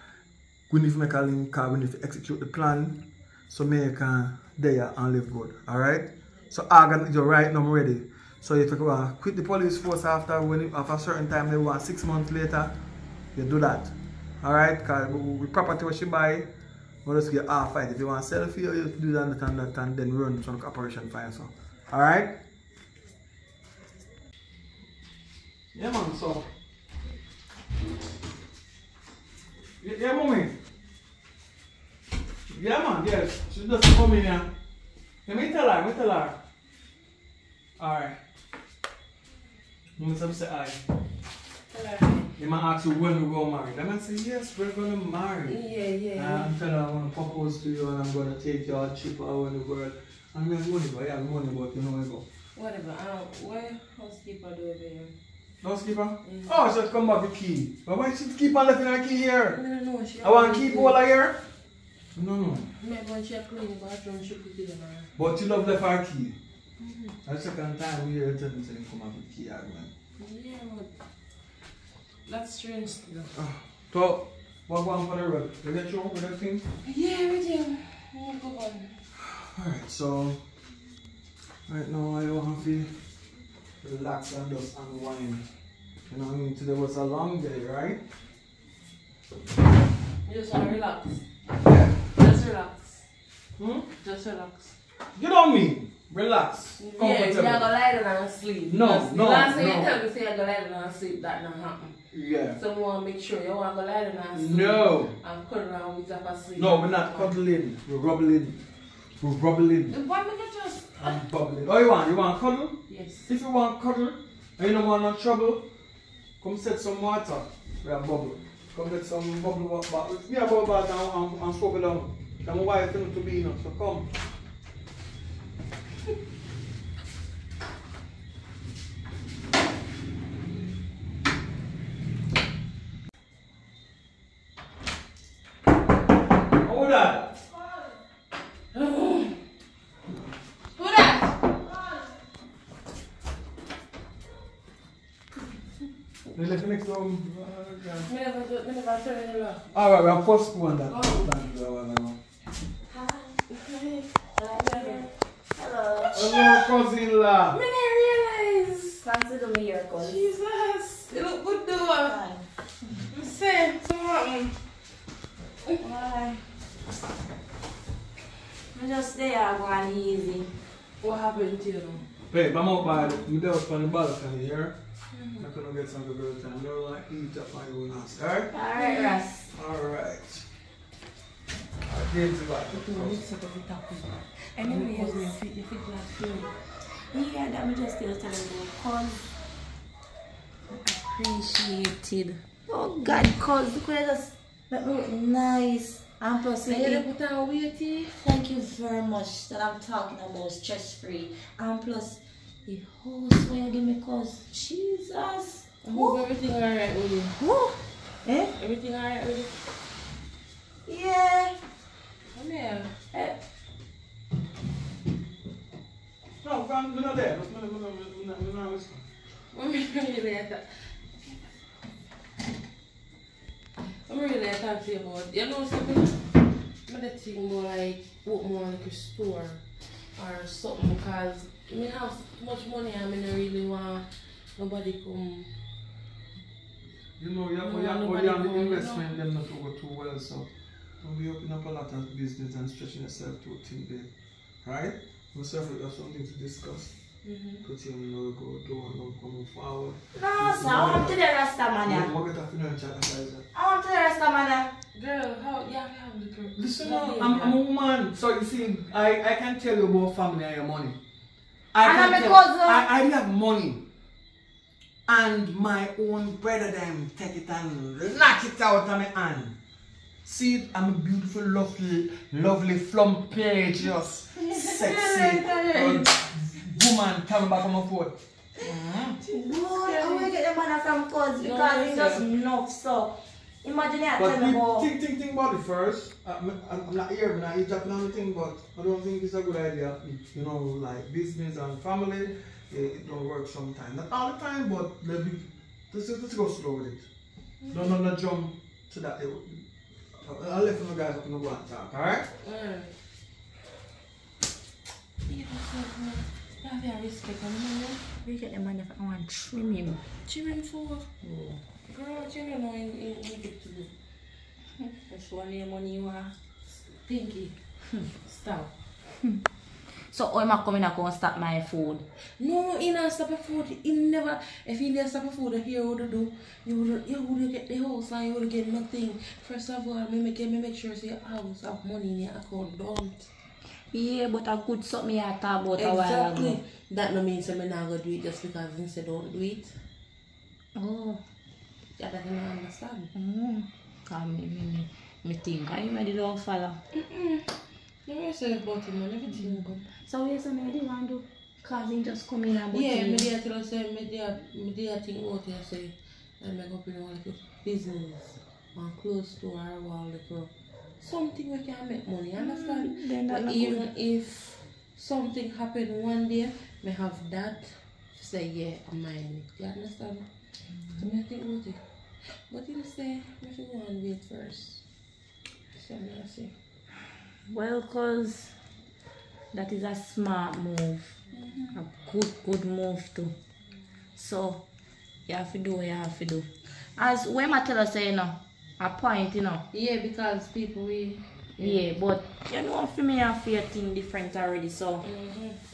we need to make a link, we need to execute the plan. So me can there and live good. Alright? So you're right now I'm ready. So if you quit the police force after a certain time, they want 6 months later, you do that. Alright? Because we property what she buy, we'll just get half fight. If you want to sell it for you do that and then run some operation for you. So. Alright? Yeah man, so. Yeah mommy. Yeah man, yes. She just come in here. Let me tell her. Alright. I'm say aye. They might ask you when we go married. I might say yes, we're gonna marry. Yeah. I'm telling her I wanna propose to you and I'm gonna take you all cheap out in the world. I'm gonna money, but yeah, money, but you know where I go. Whatever. Where housekeeper do over here? Housekeeper? Mm-hmm. Oh, she come back with key. But why she keep on left her key here? No, I want to keep all of here? No. Maybe when she clean the bathroom, she put it in her. But you love left her key? The second time we hear tell me say come up with key again. Yeah, but that's strange still. So, what going for the road? You get through with everything? Yeah, everything. We'll go on. Alright, so right now I want to relax and just unwind. You know what I mean? Today was a long day, right? You just want to relax? Yeah. Just relax. Hmm? Just relax. You know me. Relax. Yeah, Comfortable. you're gonna lie down and sleep. No, Because no, last time no. you tell me say you're gonna lie down and sleep, that not happen. Yeah. So we want to make sure you want to lie down and sleep. No. And cuddle around with your sleep. No, we're not cuddling. We're rubbling. We're rubbling. Why make it just... I'm bubbling. Oh, you want? You want cuddle? Yes. If you want cuddle and you don't want no trouble, come set some water. We have bubble. Come get some bubble water. We have bubble water and swab it down. I'm a wife to be enough, so come. Who that? Who that? The next room. Me never turn it off. Alright, we have first school on that. Oh. Thank you. Hello. Hello, cousin-in-law. Me didn't realize. Consider me your cousin. Jesus. You look good though. Hi. I'm saying something. Why? I'm just there going easy. What happened to you? Babe, I'm out by the middle of the balcony here. I'm gonna get some girl time. You know, like eat up my own house, alright? Alright, Russ. Alright. I'll get to that. Anyway, you feel like feeling. Yeah, that me just still telling you, cause appreciated. Oh God, cause look at just that look nice. And plus, put on weighty. thank you very much that I'm talking about stress free. And plus, the house where you give me, cause Jesus. I hope everything alright with you. Whoa. Eh? Everything alright with you? Yeah. Come here. No, we're not there. We're not listening. I'm really talking to you about, you know something? I'm gonna think more like open more like a store or something because I mean have too much money and I mean I really want nobody come. You know, the investment them not go too well, so don't be opening up a lot of business and stretching yourself too thin big. Right? Myself, we have something to discuss. Put you on the go door and coming forward. No, sir, I want to the Rasta man. We'll get a financial advisor. I want to the Rasta man. Girl, how you have the girl? Listen, I'm a woman, so you see, I can tell you about family and your money. And I'm a cousin. I have money. And my own brother them take it and knock it out of my hand. See, I'm a beautiful, lovely, flumpage, sexy woman coming back on my foot. Boy, I will get the man from cause because he does enough, so imagine that. But think about it first. I'm not here, I'm not eavesdropping on anything, but I don't think it's a good idea. You know, like business and family, it don't work sometimes. Not all the time, but let's go slow with it. Don't jump to that. I'll let you guys up in the one talk, alright? You have respect on me. We get the man if I want to trim him. Trim him for what? Girl, what you know in Egypt to do? That's one name money you want. Pinky. Stop. So how am I coming and gonna stop my food? No, he not stop a food. He never. If he didn't stop a food, here would do. You would get the house and you would get nothing. First of all, me make sure say house have money in your account. Don't. Yeah, but a good something I talk about a while ago. That no means I'm not gonna do it just because he said don't do it. Oh. That doesn't understand. Me think I already don't follow. You say about him and everything good. So where's the lady want to do? Cause he just come in and yeah, me there tell us say me there think out here say I make up in all like business and clothes store or like something we can make money, understand? But even if something happen one day, me have that to say yeah, I'm mine. You understand? So me think about it. But you say if you want to wait first. So I see. Well, cause that is a smart move. A good move too. So you have to do what you have to do. As when I tell us say a point, Yeah, because people we Yeah, but you know, for me, I feel things different already, so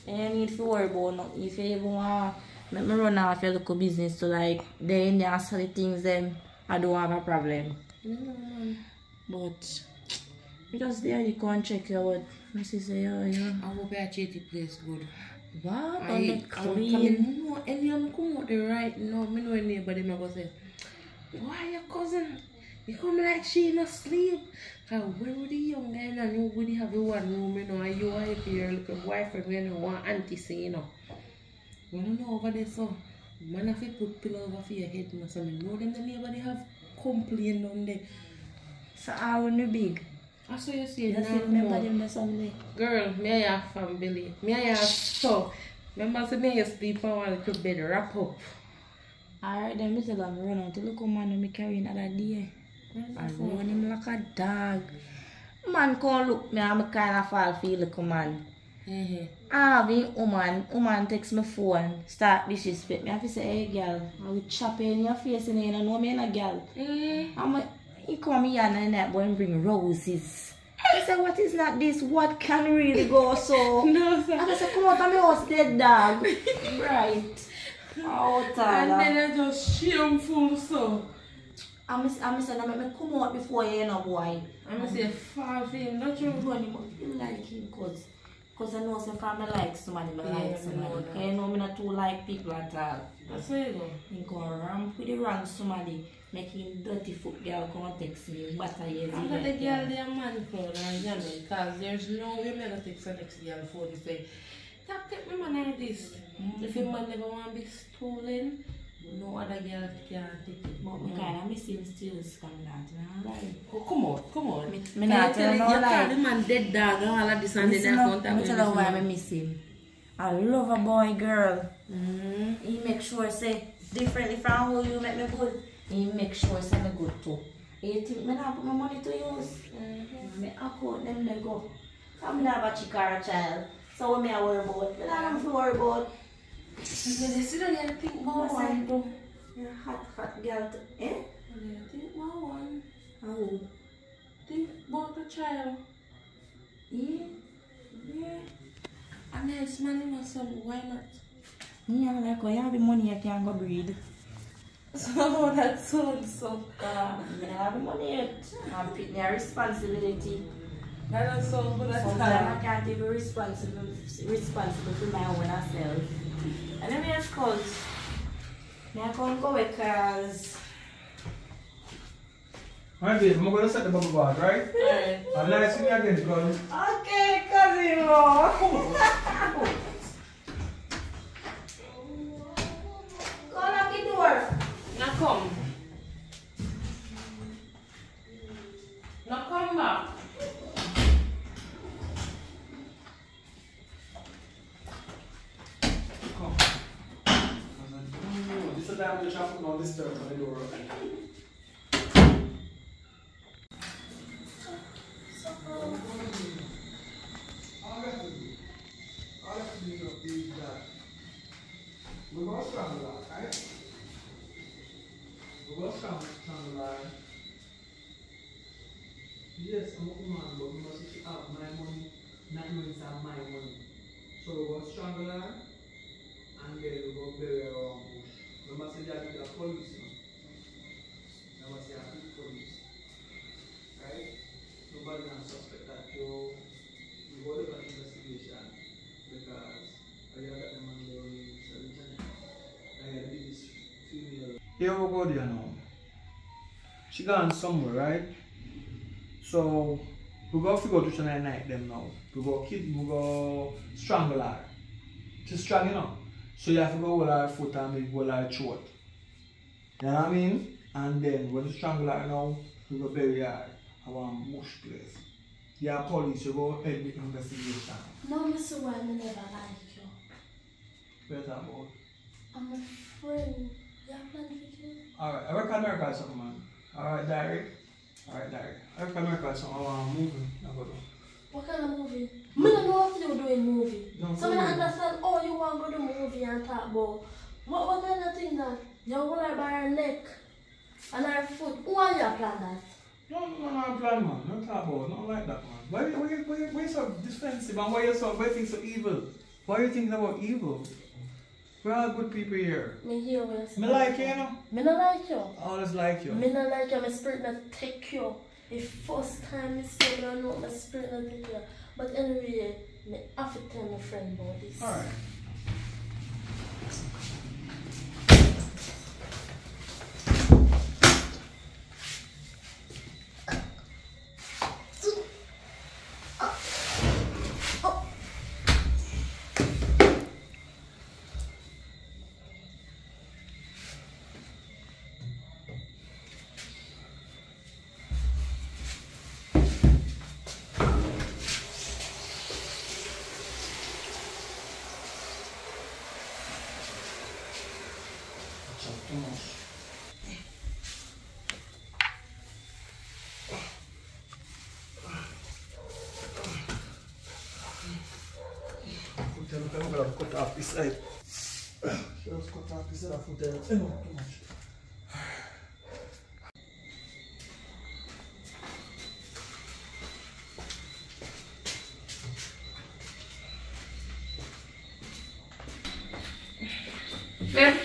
you need to worry about nothing. If you even want make me run off your local business to like, they in there sell the things, then I don't have a problem. But you just there, you can't check your what. I say, yeah. I hope I check the place good. Wow, I'm clean. no, and I'm come out the right now. Me know anybody may go say, why your cousin? You come like she in a sleep. Cause where would the young guy and nobody have a one room, you know, and you are if you're like a boyfriend, you know, one auntie say, you know. You don't know over there, so man have to put pillow over for your head, you know, so I know them the neighbor have complained on there. So I want to big. I saw you say That's it, remember them the Sunday. Girl, me I have family. Me I have so. Remember say me you sleep on a little bed, wrap up. Alright then, me tell them run out to look at man me carrying other day. I run him like a dog. Man can't look me, I'm kind of fall for look man. I have a woman text my phone, start disrespect me. I have to say, hey girl, I will chop you in your face and you know me and a girl. He come here and that boy and bring roses. I said, what is not this? What can really go so? No, sir. I said, come out of my house, dead dog. Right. Oh, Tyler. And then I just shameful so. I'm saying, I make me come out before you know, boy. I'm say, far for him, don't you? Run him up. You like him, cause I know some family like somebody, but like somebody. Cause you know me not too like people at all. That's where you go. He go ramp with the wrong somebody, make him dirty foot girl come text me, but I hear I'm not the girl they are man proud and you know, because there's no way I'm gonna text the next girl for to say, stop take me man like this. If your man never want to be stolen, no other girl can take it. But me kind of miss him still coming out, right? Oh, come on. Me not tell you no lie. You the man dead dog and all of this and then I contact me tell you why I miss him. I love a boy girl. He make sure say differently from how you make me good. He make sure say me good too. You think me not put my money to use? Me account them they go. I'm not a chick or a child. So what me I worry about? Me not have to worry about. You see that you think about one though. You're a hot girl too. Eh? You think about one. How? Think about a child. Yeah. A nice man in a son, why not? Me I'm like, oh, you have the money I can go breed. So that sounds so I have the money yet. I'm picking a responsibility. That doesn't sound good at all. Sometimes I can't be responsible for my own self. And then of course, I can't go because... Alright babe, I'm going to set the bubble bath, right? Alright. I'm nice to you again, girl. Okay, cousin. Go lock the door. Now come. Now come back. Come. This is the time to chop on this dirt on the door. We go strangle, right? We go strangle. Yes, I'm a woman, but we must have my money, not knowing it's my money. So we go strangle her, and then we go bury her around bush. We must say that with the police, we must say that with the police. Right? Nobody can suspect that you hold up an investigation because I got the man there on the solution. I got this female. Here we go there now. She gone somewhere, right? So we go figure out which one I night them now. We go strangle her. She's strong enough. So you have to go hold her foot and maybe hold her throat. You know what I mean? And then when you strangle her now, we go bury her at one mush place. Yeah, police, you go head the investigation. No, Mr. Why I never like you. Better about. I'm a friend. You have plans with you? Alright, I reckon I record something, man. Alright, diary. I reckon I record something. I want a movie. What kind of movie? I don't know if you're doing movie. No, So I understand, oh, you want to go do movie and talk about what kind of thing that? You hold her by her neck and her foot. Who are you plan that? No, I'm plan, man. Don't talk about not like that, man. Why you so defensive and why you think so evil? Why you think about evil? We're all good people here. Me hear what you say. Me like you, you know? Me not like you. I always like you. Me not like you. My spirit not take you. The first time me say me don't know my spirit not take you. But anyway, me have to tell my friend about this. Alright. I'm gonna cut off this side. Just cut off this side of foot there. No, too much. Yeah.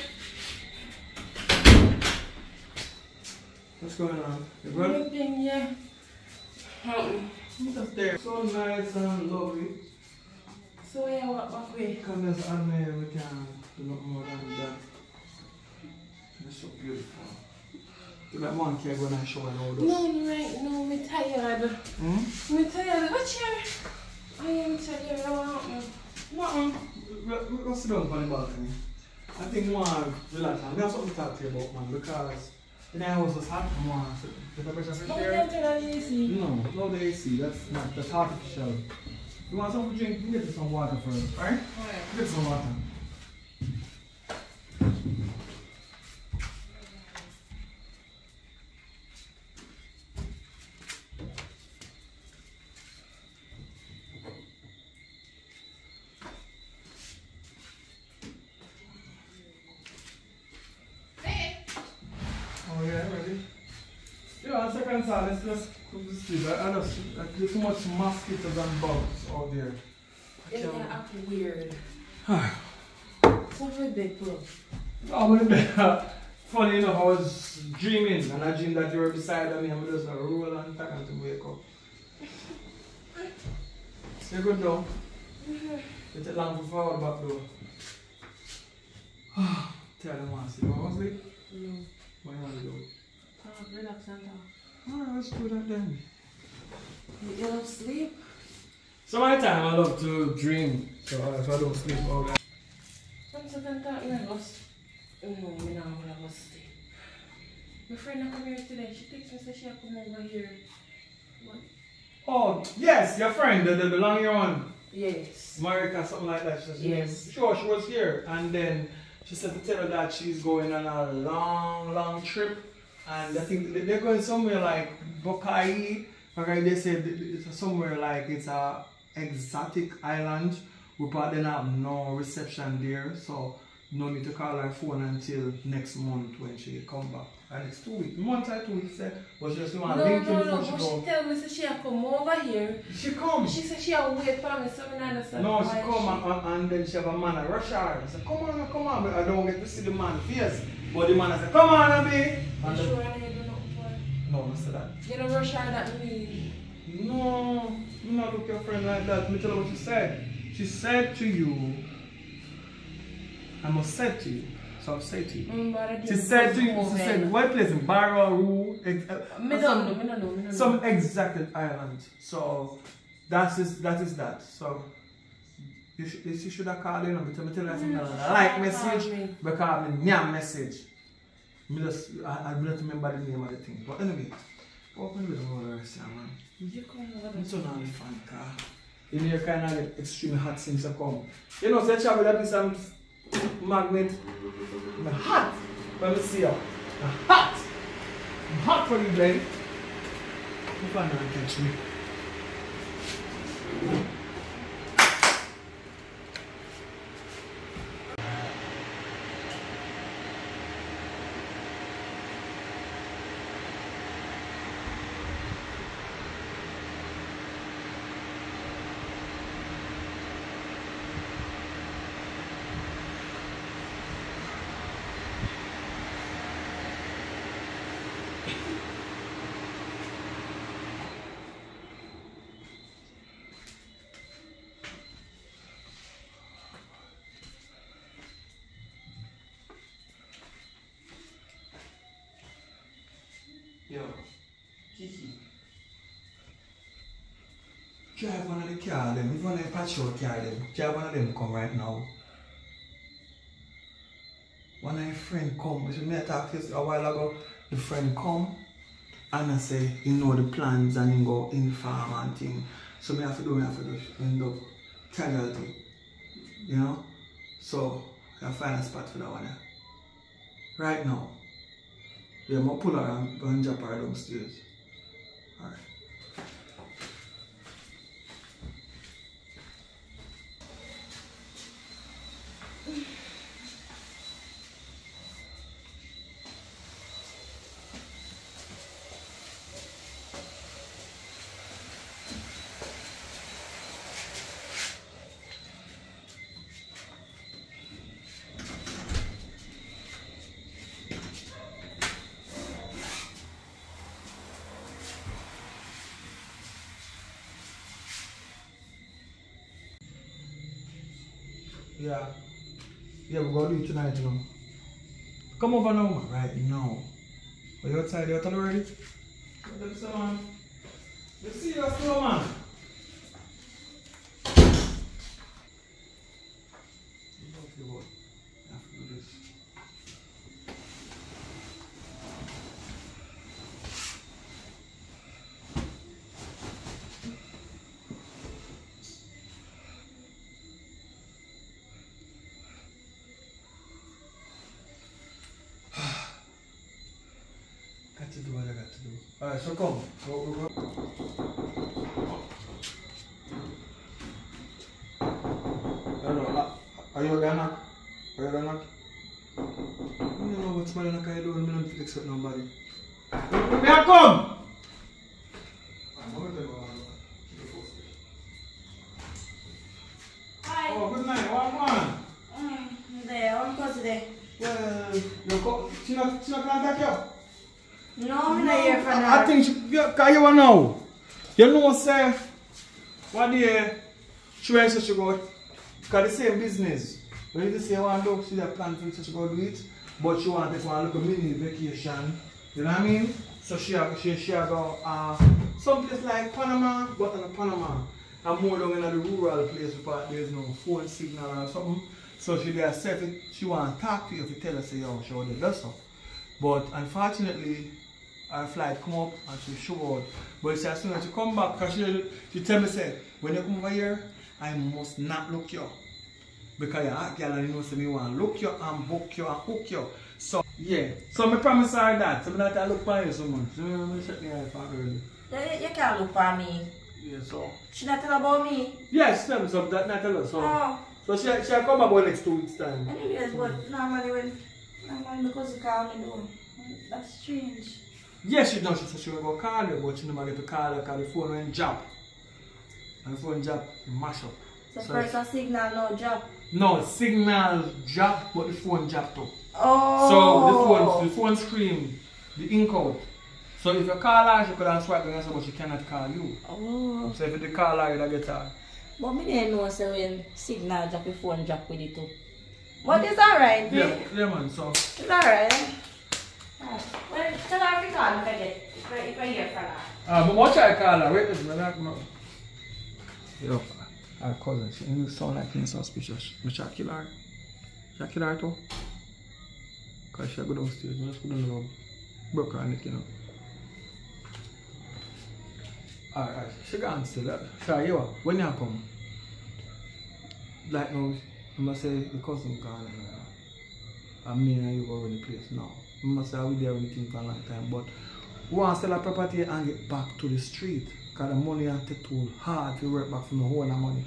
What's going on? You good? Everything, yeah. Look up there. So nice and lovely. So yeah, what back way? Come just admire we can do nothing more than that. It's so beautiful. You like one can go and show and all those. No, right, no, me tired. Me tired. What's here? I am tired. I want Let's sit down on the balcony. I think more relax. I have something to talk to you about, man, because the house was hot and more. The temperature for sure. No, the AC. That's artificial. You want something to drink? You get some water first, right? Get some water. Oh yeah, ready? Yeah, second side, let's just come to sleep. There's too much mosquitoes and bugs out there. Yeah, act weird. What's with big bro? Funny enough, I was dreaming and I dreamed that you were beside me and we just roll and talk until we wake up. You're good though? You take long for forward back though. Tell them once. You want to sleep? No. What do you want to do? Relax and talk. Alright, let's do that then. You don't sleep? So my time I love to dream. So if I don't sleep all that. One second talk, I was. No, I don't want to sleep. My friend come here today. She texts me say she'll come over here. What? Oh, yes, your friend, the long year one. Yes. Marika, something like that. Yes. Sure, she was here. And then she said to tell her that she's going on a long trip. And I think they're going somewhere like Bokai. They said it's somewhere like it's a exotic island. We probably have no reception there. So no need to call her phone until next month when she come back. And it's 2 weeks. Month or 2 weeks, but she just want to link in before she but go. she tell me say she'll come over here. She come. She said she'll wait for me, so I understand. No, she come and then she have a man rush her. I said, come on. But I don't get to see the man face. But the man I said, come on, Abby. You sure I didn't do nothing for her? No, I said that. You don't rush her that me. No, you not look your friend like that. Let me tell her what she said. She said to you, I must say to you. So I'll say to you. She said to you, she said, what place in Barrow, some exact island. So that is that. So you should have called in and tell me a like message because me nyam message. I don't remember the name of the thing. But anyway, open with the whole rest, man. I'm so not a fan car. In here kind of get extremely hot since I come. You know, so I travel that some magnet. I'm hot. Let me see you. I'm hot. I'm hot for you, baby. You can't catch me. Yo, Kiki. Drive one of the car them. If one of the patrol car them, drive one of them come right now. One of your friend come, which we talked to a while ago, the friend come and I say, you know the plans and he go inform and thing. So me have to end up casualty. You know? So I find a spot for that one. Right now. Yeah, I'm gonna pull her and drop her downstairs. Alright. Yeah. Yeah, we're gonna do it tonight, you know. Come over now, man. Right now. Are you outside? You outside already? What's up, man? You see us now, man? To do what I got to do. Alright, so come. Go. Are you gonna knock? Are you gonna knock? I don't know what's my knock I do and I don't fix with nobody. May I come? Hi. Oh, good night. What man? There, I'm close today. Well, she not contact you? No, I'm not here for now. I think you know. You know, say, what day she went to go, because the same business. When you say one dog, she have planned to go do it, but she want to take one little mini vacation. You know what I mean? So she go someplace like Panama, but in Panama, and more down in the rural place where there's no phone signal or something. So she there said she want to talk to you if you tell her say yo, she already does so. But unfortunately, our flight come up and she show out. But as soon as she come back, because she tell me say, when you come over here, I must not look you. Because you're a girl and you know say me want to look you and book you and hook you. So yeah. So I promise her that. So I not look for you so much. So I'm set me eye for early. You can't look for me. Yeah, so. She not tell about me? Yeah, she tell me something that not tell her. So, so she come about next 2 weeks time. Anyways, but normally because you call me though. That's strange. Yes, she knows. She said she will go call you, but she never get to call her because the phone went drop. And the phone drop, mash up. So first a signal, no drop? No, signal drop, but the phone drop too. Oh. So the phone screamed, the ink out. So if you call her, she could have swiped the answer, but she cannot call you. Oh. So if you call her, you get her. But me didn't know so when signal drop, the phone drop with it too. But it's alright, yeah, yeah man, so. It's alright. Well, tell her if you call if I hear from her. But watch I call her, wait a minute. Yo, our cousin, she sound like she's suspicious. But she kill her. She kill her too. Because she go downstairs, I just go down the road. Broke her neck, you know. Alright, she gone still. Sorry, you when you come? Like now, I must say the cousin gone and me and you go in the place now. I must say we there with him for a long time, but we want to sell our property and get back to the street. Because the money has to too hard to work back from the whole of money.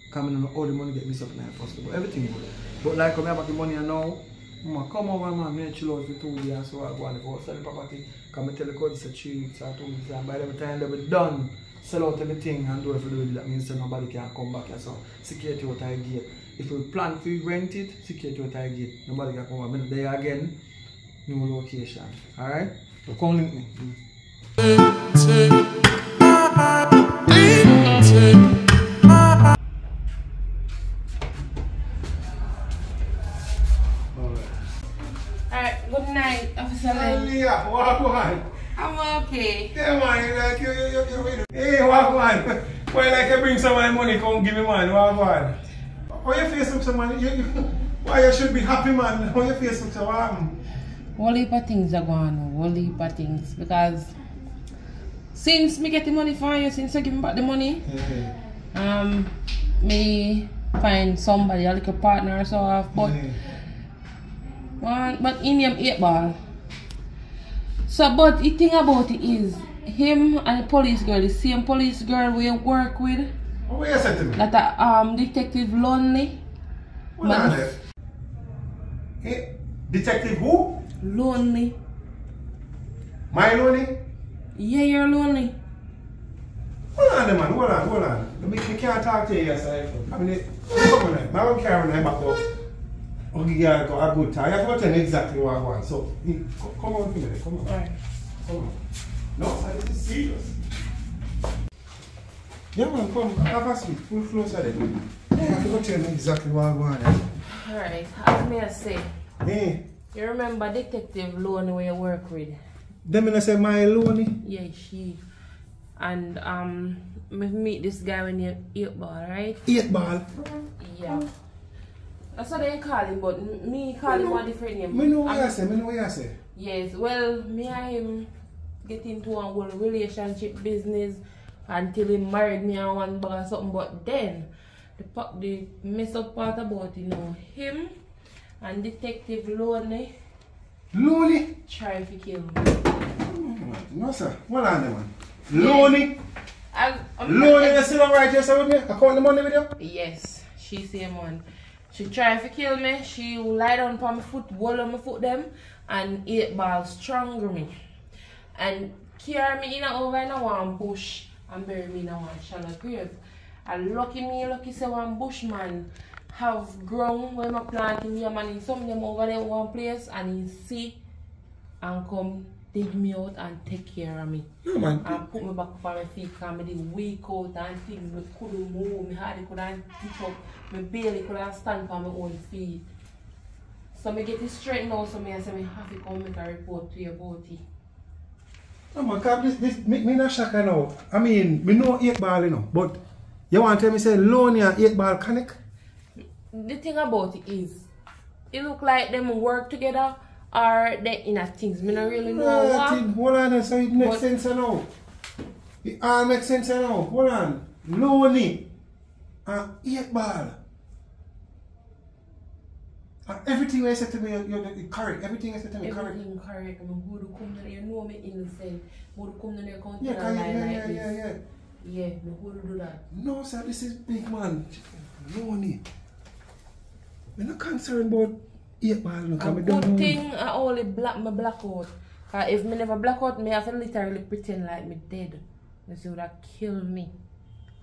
Because I don't know how the money get mixed up in the first of all. Everything good. But like when I have the money now, I come over man, I chill out for 2 days so I go and go sell the property. Because I tell the court it's a 3 weeks or 2 weeks and by the time they be done, sell out everything and do everything. That means that nobody can come back here. So security out our gate. If we plan to rent it, security out our gate. Nobody can come back. There again, new location. Alright? So come link me. Alright, good night, Officer. Leah, what happened? I'm okay. Yeah, man, like you. Hey, what man? Why like you bring some money, come give me man, what man? How you face up some money? Why you should be happy, man? How you face up some what? Whole heap of things are going on, whole heap of things. Because since me get the money for you, since I give me back the money, me find somebody, like a partner or so off, but in him 8 ball. So but the thing about it is him and the police girl, the same police girl we work with. What you say to me? That Detective Lonely. What is it? Detective who? Lonely. My lonely? Yeah, you're lonely. Hold on, man. Hold on. Me can't talk to you yesterday. I mean, come on, man. I don't care when I'm back up. Okay, yeah, a good time. You have to tell me exactly what I want. So, come on, come on. Alright. Come on. No, sir, this is serious. Yeah, man, come. Have a seat. Pull closer then. You have to tell me exactly what I want. Alright, as me I say. Hey. You remember Detective Lonely where you work with? Them in say my lonely? Yeah, she. And me meet this guy when you're 8 ball, right? 8 ball? Yeah. That's what they call him, but me call him a different name. Me know what you say, Yes, well, me and him get into a whole relationship business until he married me and one bag or something, but then the mess up part about it, him and Detective Lonely try to kill me. No sir, what on them man? Lonely? Lonely, you still right here with me? I count the money with you? Yes, she same one. She tried to kill me, she lie down on my foot, hold on my foot them, and 8 ball strangle me. And carry me in over in a one bush and bury me in a one shallow grave. And lucky say one bushman have grown when I planting yam and some of them over there in one place and he see and come dig me out and take care of me. No man. And put me back up on my feet because I did weak out and things, I couldn't move, I hardly couldn't pick up, I barely couldn't stand on my own feet. So I get it straight now, so I say I have to come make a report to you about it. No man, cause this me not shocked now. I mean, me know 8 ball, but you want to tell me say Lonely and 8 ball connect? The thing about it is, it look like them work together or they in a things. I don't really know what. Hold on, so it makes sense now. It all makes sense now. Hold on. Lonely and 8 ball. And everything I said to me, you're correct. Everything I said to me, correct. Everything correct. I mean, who do come down, you know me innocent. Who do come down here come Yeah, tell a lie like this? Yeah, no, who do that? No, sir, this is big man. Lonely. I'm not concerned about 8 ball. No, a good thing I only black out. Cause if me never black out, me have to literally pretend like me dead. They would have killed me.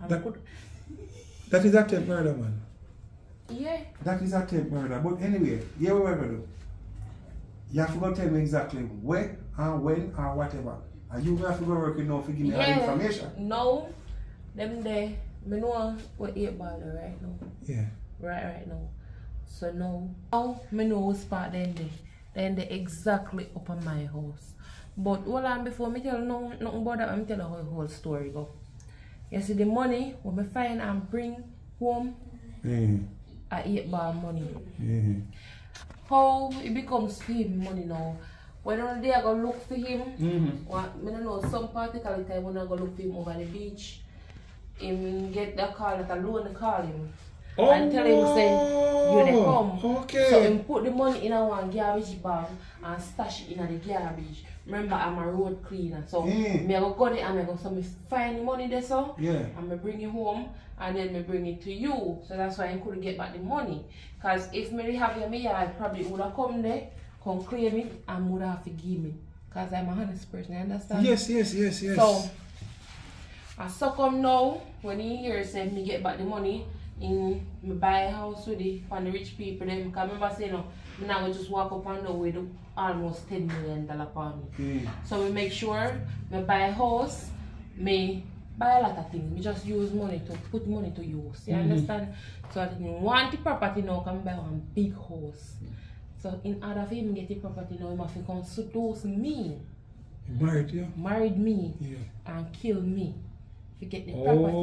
That is attempt murder, man. Yeah. That is attempt murder. But anyway, yeah, what we're going to do. You have to go tell me exactly where and when or whatever. And you have to go work now to give me all the information. No. Them there, me know what 8 ball right now. Yeah. Right now. So now me know what spot then they exactly up on my house. But hold on, before me tell you nothing about that, I'm tell you how the whole story go. You see the money when me find and bring home I 8 ball money. How it becomes for him money now. When one day I go look for him, I don't know some particular time when I go look for him over the beach, him get that call that alone call him. And tell him say, you they come. Okay. So him put the money in a one garbage bag and stash it in the garbage. Remember I'm a road cleaner. So me I go there and I go so me find the money there so and me bring it home and then me bring it to you. So that's why I couldn't get back the money. Cause if me have your me I probably would have come there, come claim it and would have to give me. Cause I'm a honest person, you understand? Yes. So I suck him now when he hears say me get back the money. Me buy a house with it for the rich people then because remember saying no, I'm not going to just walk up and down with almost $10 million upon me. So we make sure me buy a house, me buy a lot of things. We just use money to put money to use. You understand? So I didn't want the property now, can buy one big house. So in order for him to get the property now, he have to come seduce me. He married you? Married me. Yeah. And killed me. To get the property.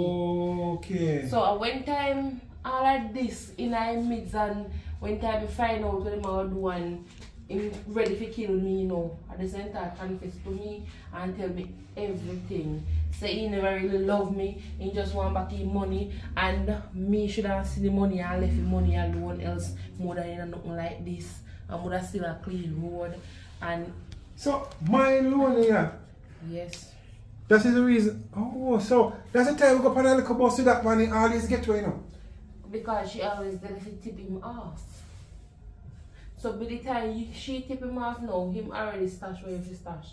Okay. So when time all of this in our midst and when time we find out what I'm do and him ready to kill me, you know, at the same time confess to me and tell me everything. Say he never really love me, he just want back his money and me should have seen the money and left the money alone, else more than nothing like this. And would have still a clean road and so my loan here. yes. That is the reason. Oh, so that's the time we go on a little bus with that man and always get to, you know. Because she always there to tip him off. So by the time she tip him off now, him already stash where he stash.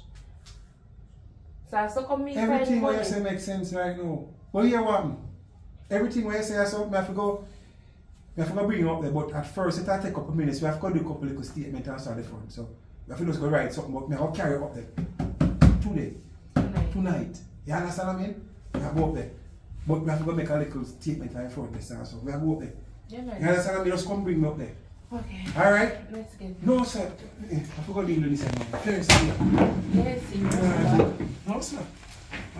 So I still come me everything find what money. you say makes sense right now. Well, here what? Everything what you say, so I have to go bring you up there, but at first it will take a couple minutes. We have to do a couple little statements and start the front. So we have to just go write something, but I will carry it up there today. Tonight. You understand what I mean? We have to go up there. But we have to go make a little statement in front of this also. We have to go up there. Yeah, man. You understand what I mean? Just come bring me up there. Okay. Alright? Let's get it. No, sir. I forgot to deal with this anymore. Yes, no, sir.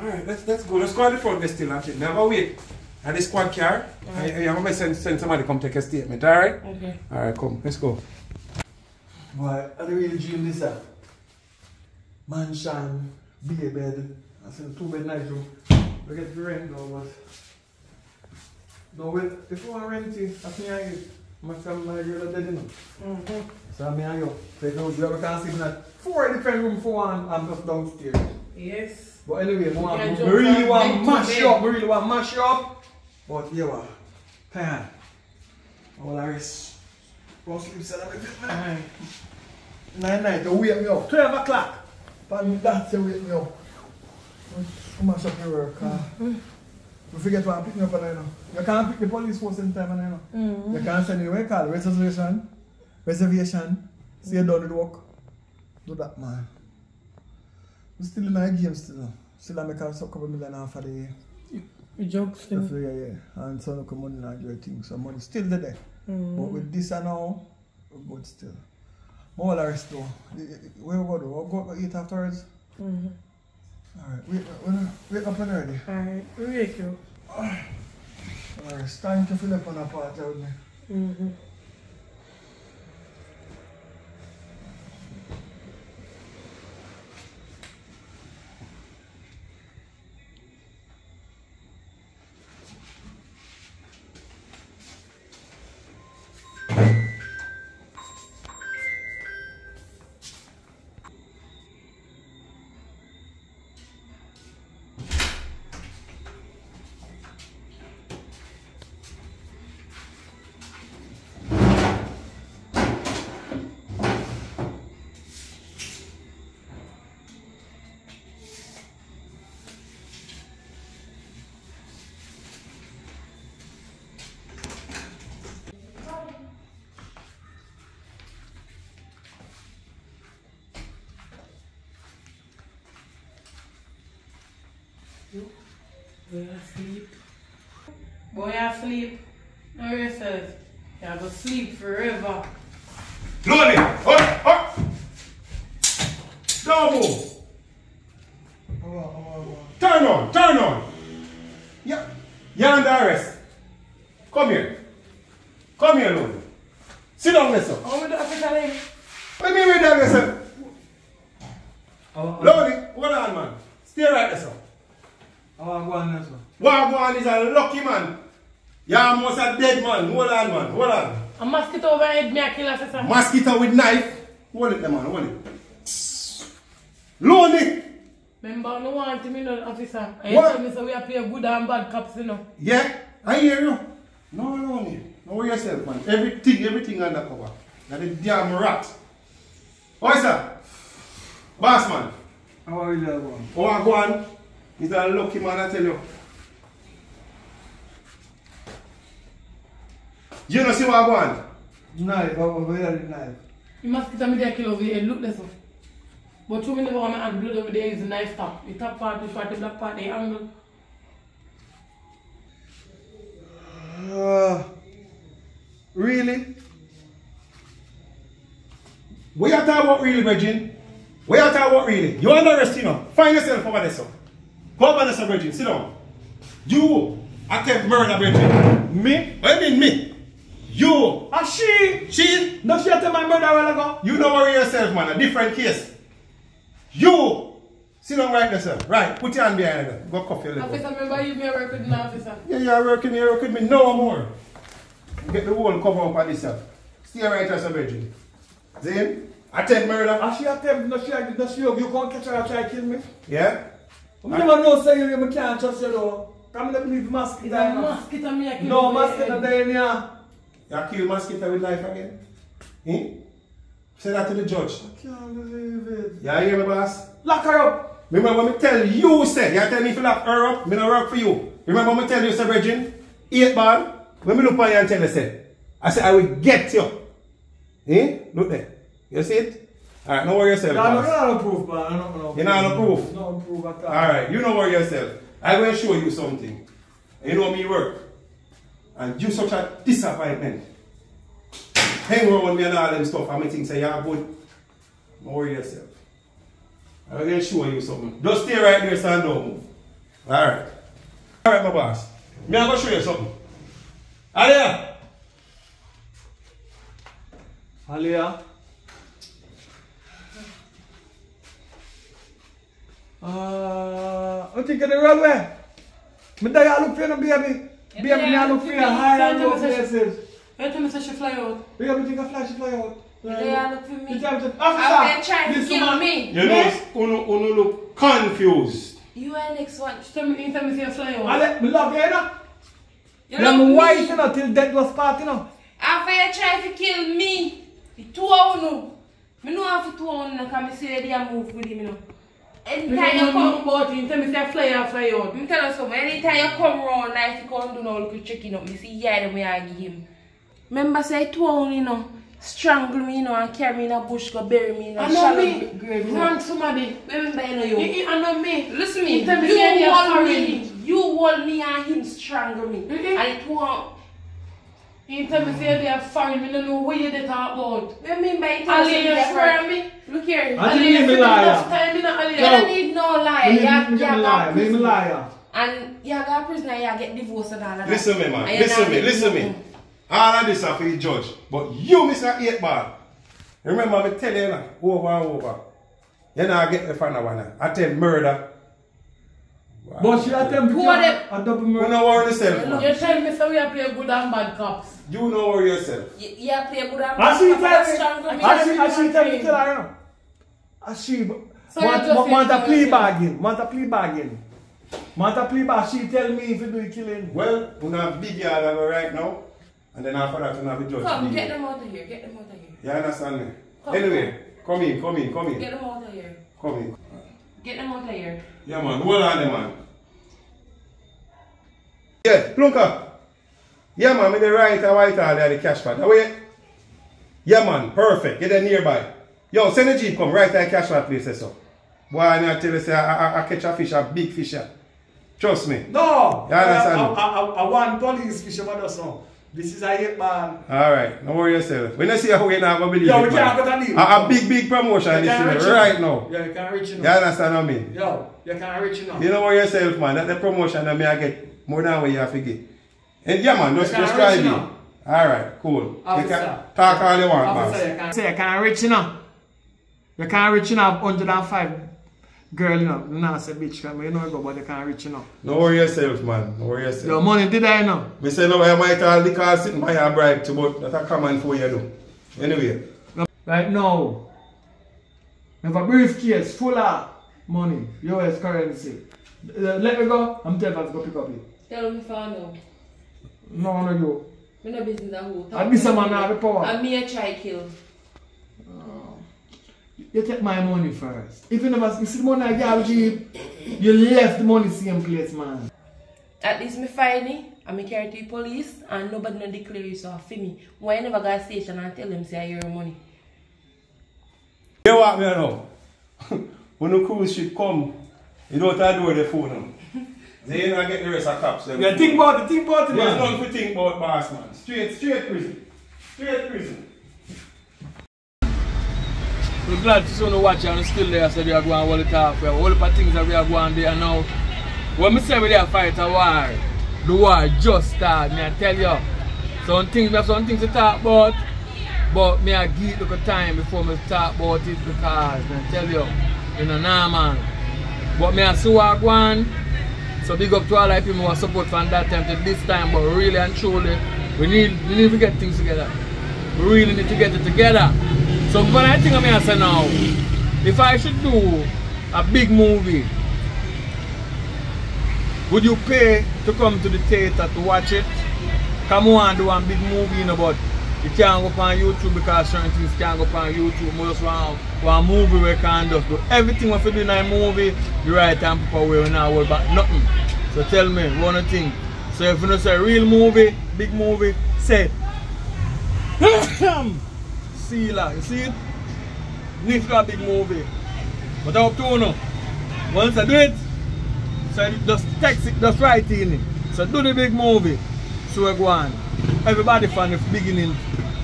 Alright, let's go. Let's go at the front there still and check. Now wait. At the squad car, I am going to send somebody to come take a statement. Alright? Okay. Alright, come. Let's go. Boy, I really dream this up. Mansion, big bed, I said 2-bed night room. We get the rent though, but no, well, if you want to rent it, I think I get my family and girl are dead enough. So I mean, I go. So if you can sleep in that 4 different rooms for one and just downstairs. Yes. But anyway, I Yeah, really want to bed mash up. But yeah, what? Pan. I will rest. Go sleep, so I'm 9 night, you wake me up. 12 o'clock. Pan that, you wake me up. Come mash up your work. You forget what I'm picking up on, you know. You can't pick the police force in time, you know. You can't send anywhere, call reservation. See you done with work. Do that, man. We're still in our game still. Still I make a couple million off of the year. We joke still. Yeah. And so no money and do things. So money still there. But with this and now, we're good still. More rest though. Where we go though? We'll go eat afterwards? Alright, wake up and ready. Alright, we wake you. Alright, it's time to fill up on a part out there. Boy asleep. Boy asleep. No yourself. You have to sleep forever. Lonnie! Up! Don't move! Turn on! Yeah. You're under arrest. Come here, Lonnie. Sit down, listen. How we do officer name? What do you mean, that, listen? Lonnie, hold on, man. Stay right there, sir. How I go on there, sir? Wagwan is a lucky man. You're almost a dead man. Hold on. A mosquito overhead me a kill officer. Mosquito with knife. Hold it, man. Hold it. Lonnie! Remember, no want me no officer. I What? tell me so we are play good and bad cops, you know. Yeah, I hear you. No, Lonnie. Don't worry yourself, man. Everything undercover. That is damn rat. Oi, sir. Boss man. How are you there, boy? Wagwan is a lucky man, I tell you. You know see Wagwan? Knife, over here the knife. You mosquito me there kill over here, look this one. But 2 minutes ago, my hand blood over there is a knife top. The top part, the short, the black part, the angle. Really? What you talking about really, Virgin? Where you talking about really? You under arrest, you know. Find yourself over there, sir. Go over there, sir, Bridget. Sit down. You attempt murder, Bridget. Me? What do you mean me? You. And she? She? No, she attempt my murder a while ago. You don't worry yourself, man. A different case. You. Sit down right there, sir. Right. Put your hand behind it. Go cuff your leg. Officer, remember you me work with an officer? Yeah, you're working with me no more. Get the whole cover up on this, sir. Stay right there, sir, Bridget. Zane? Attempt murder. And she attempt, no, she, you can't catch her and try to kill me. Yeah? I never know say you can't trust you though. Come and believe mosquito. Is that mosquito me I kill? No, mosquito there in here. You kill mosquito with knife again? Eh? Say that to the judge. I can't believe it. Yeah, you hear me, boss? Lock her up. Remember when I tell you, said, you tell me if you lock her up, me no work for you. Remember when I tell you, Sir Virgin, 8 ball, when me look at you and tell you, I said, I will get you. Eh? Look there. You see it? Alright, don't worry yourself. No, no proof, man. No. You know no proof? No proof at all. Alright, you don't worry yourself. I'm going to show you something. You know me work. And you such a disappointment. Hang around me and all them stuff, and I think say you're good. Don't worry yourself. I'm going to show you something. Just stay right there, so don't move. Alright. Alright, my boss. I'm going to show you something. Alia! Alia? I think of the road way. Me die I look for you, baby. Baby, I look for you high and low places. You tell me say she fly out. Yeah, me think I fly, she fly out. They look for me. Officer, trying to kill me. You know, you look confused. You are next one. You tell me say you fly out. I love you, you know. You I'm love white, me. you know, till death was part, you know. After you try to kill me, the two of you. I know after 2 hours, because I see they move with him, you know. Anytime you come about it, tell me say fly out. I'm telling you something, anytime you come around, like you come do no look checking up, I see yeah the way I give him. Remember say 2 hours, you know, strangle me, you know, and carry me in a bush, go bury me in a shallow grave. Run somebody. Remember you know you. I know me. Listen me, Tell me you hold me and him strangle me. And it won't. You tell me say they are foreign, I don't know what you talk about. What I mean by it? Aliyah swear me. Look here. I think you liar. You don't need no liar. You liar. Me liar. And you got prisoner, you get divorced and all of that. Listen me, man. Listen me. All of this are for the judge. But you, Mr. 8 ball. Remember me tell you over and over. You know I get the final one. I tell murder. Wow. But she attempt to a double murder. You know worry yourself, man. You tell me so we are playing good and bad cops. You know worry yourself. You play good and As she bad tell me, tell her, as she want a plea bargain, want a plea bargain. She tell me if you do killing. Well, we have big yard right now, and then after that we have a judge. Come, get them out of here, get them out of here. You understand me? Anyway, come in. Get them out of here. Come in. Get them out of here. Yeah, man. Hold on there, man. Yeah, Plunker. Yeah, man. Me the right and white all there, the cash pad. Wait. Yeah, man. Perfect. Get there nearby. Yo, send the jeep come right there, cash pad place, so. Boy, I tell you, say, I catch a fish, a big fish. Trust me. No. You understand? I want police fish over the song. This is a 8 ball. Alright, don't worry yourself. When you see how we're not going to believe yo, it, we can't go to deal. A big promotion this year, right now. Yeah, you can't reach you understand what I mean? Yo, you can't reach you now. You don't worry yourself, man. That the promotion that I get more than what you have to get. And yeah, man, just try it. Alright, cool. Officer. You can talk all you want, Officer, boss. you can't reach you now. You can't reach you now 105 girl, you know. Nah, say bitch, you know go, but you can't reach you now. Don't worry yourself, man. Don't worry yourself. Your money did I know? Me say no, I might all the car sitting by your bribe to, but that's a common for you do. Anyway. Right now, I have a briefcase full of money, US currency. Let me go, I'm telling you to go pick up it. Tell me for now. No, you. Me no business at home. I miss a man have the power. And me a try kill. You take my money first. If you never see the money I gave you, you left the money same place, man. At least me find it and me carry to the police and nobody no declare you so for me. Why I never go to station and tell them say I your money? You what me know? When the cruise ship come, you don't have to do the phone now. They ain't gonna get the rest of cops. Yeah, think about it, man. There's nothing to think about, boss, man. Straight prison. Straight prison. We're glad to see you watch and still there, so we are going to hold it off. We have a whole heap of things that we are going there now. When we say we are fight a war, the war just started, I tell you. We have some things to talk about, but me I give it a time before me talk about it because I tell you, you know, nah man. But me I see what go on. So big up to all the people who support from that time to this time, but really and truly, we need to get things together. We really need to get it together. So when I think of me I say now, if I should do a big movie, would you pay to come to the theater to watch it? Come on, do one big movie, you know, but you can't go on YouTube because certain things can't go on YouTube. We just want one movie where we can just do everything we do in a movie, the right time people will not hold back nothing. So tell me, one thing. So if you don't say real movie, big movie, say see that, you see it? Need for a big movie. But I hope to know. Once I do it, so just text it, just write it in it. So do the big movie. So we go on. Everybody from the beginning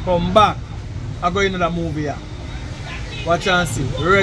come back. I go into the movie here. Watch and see. Ready?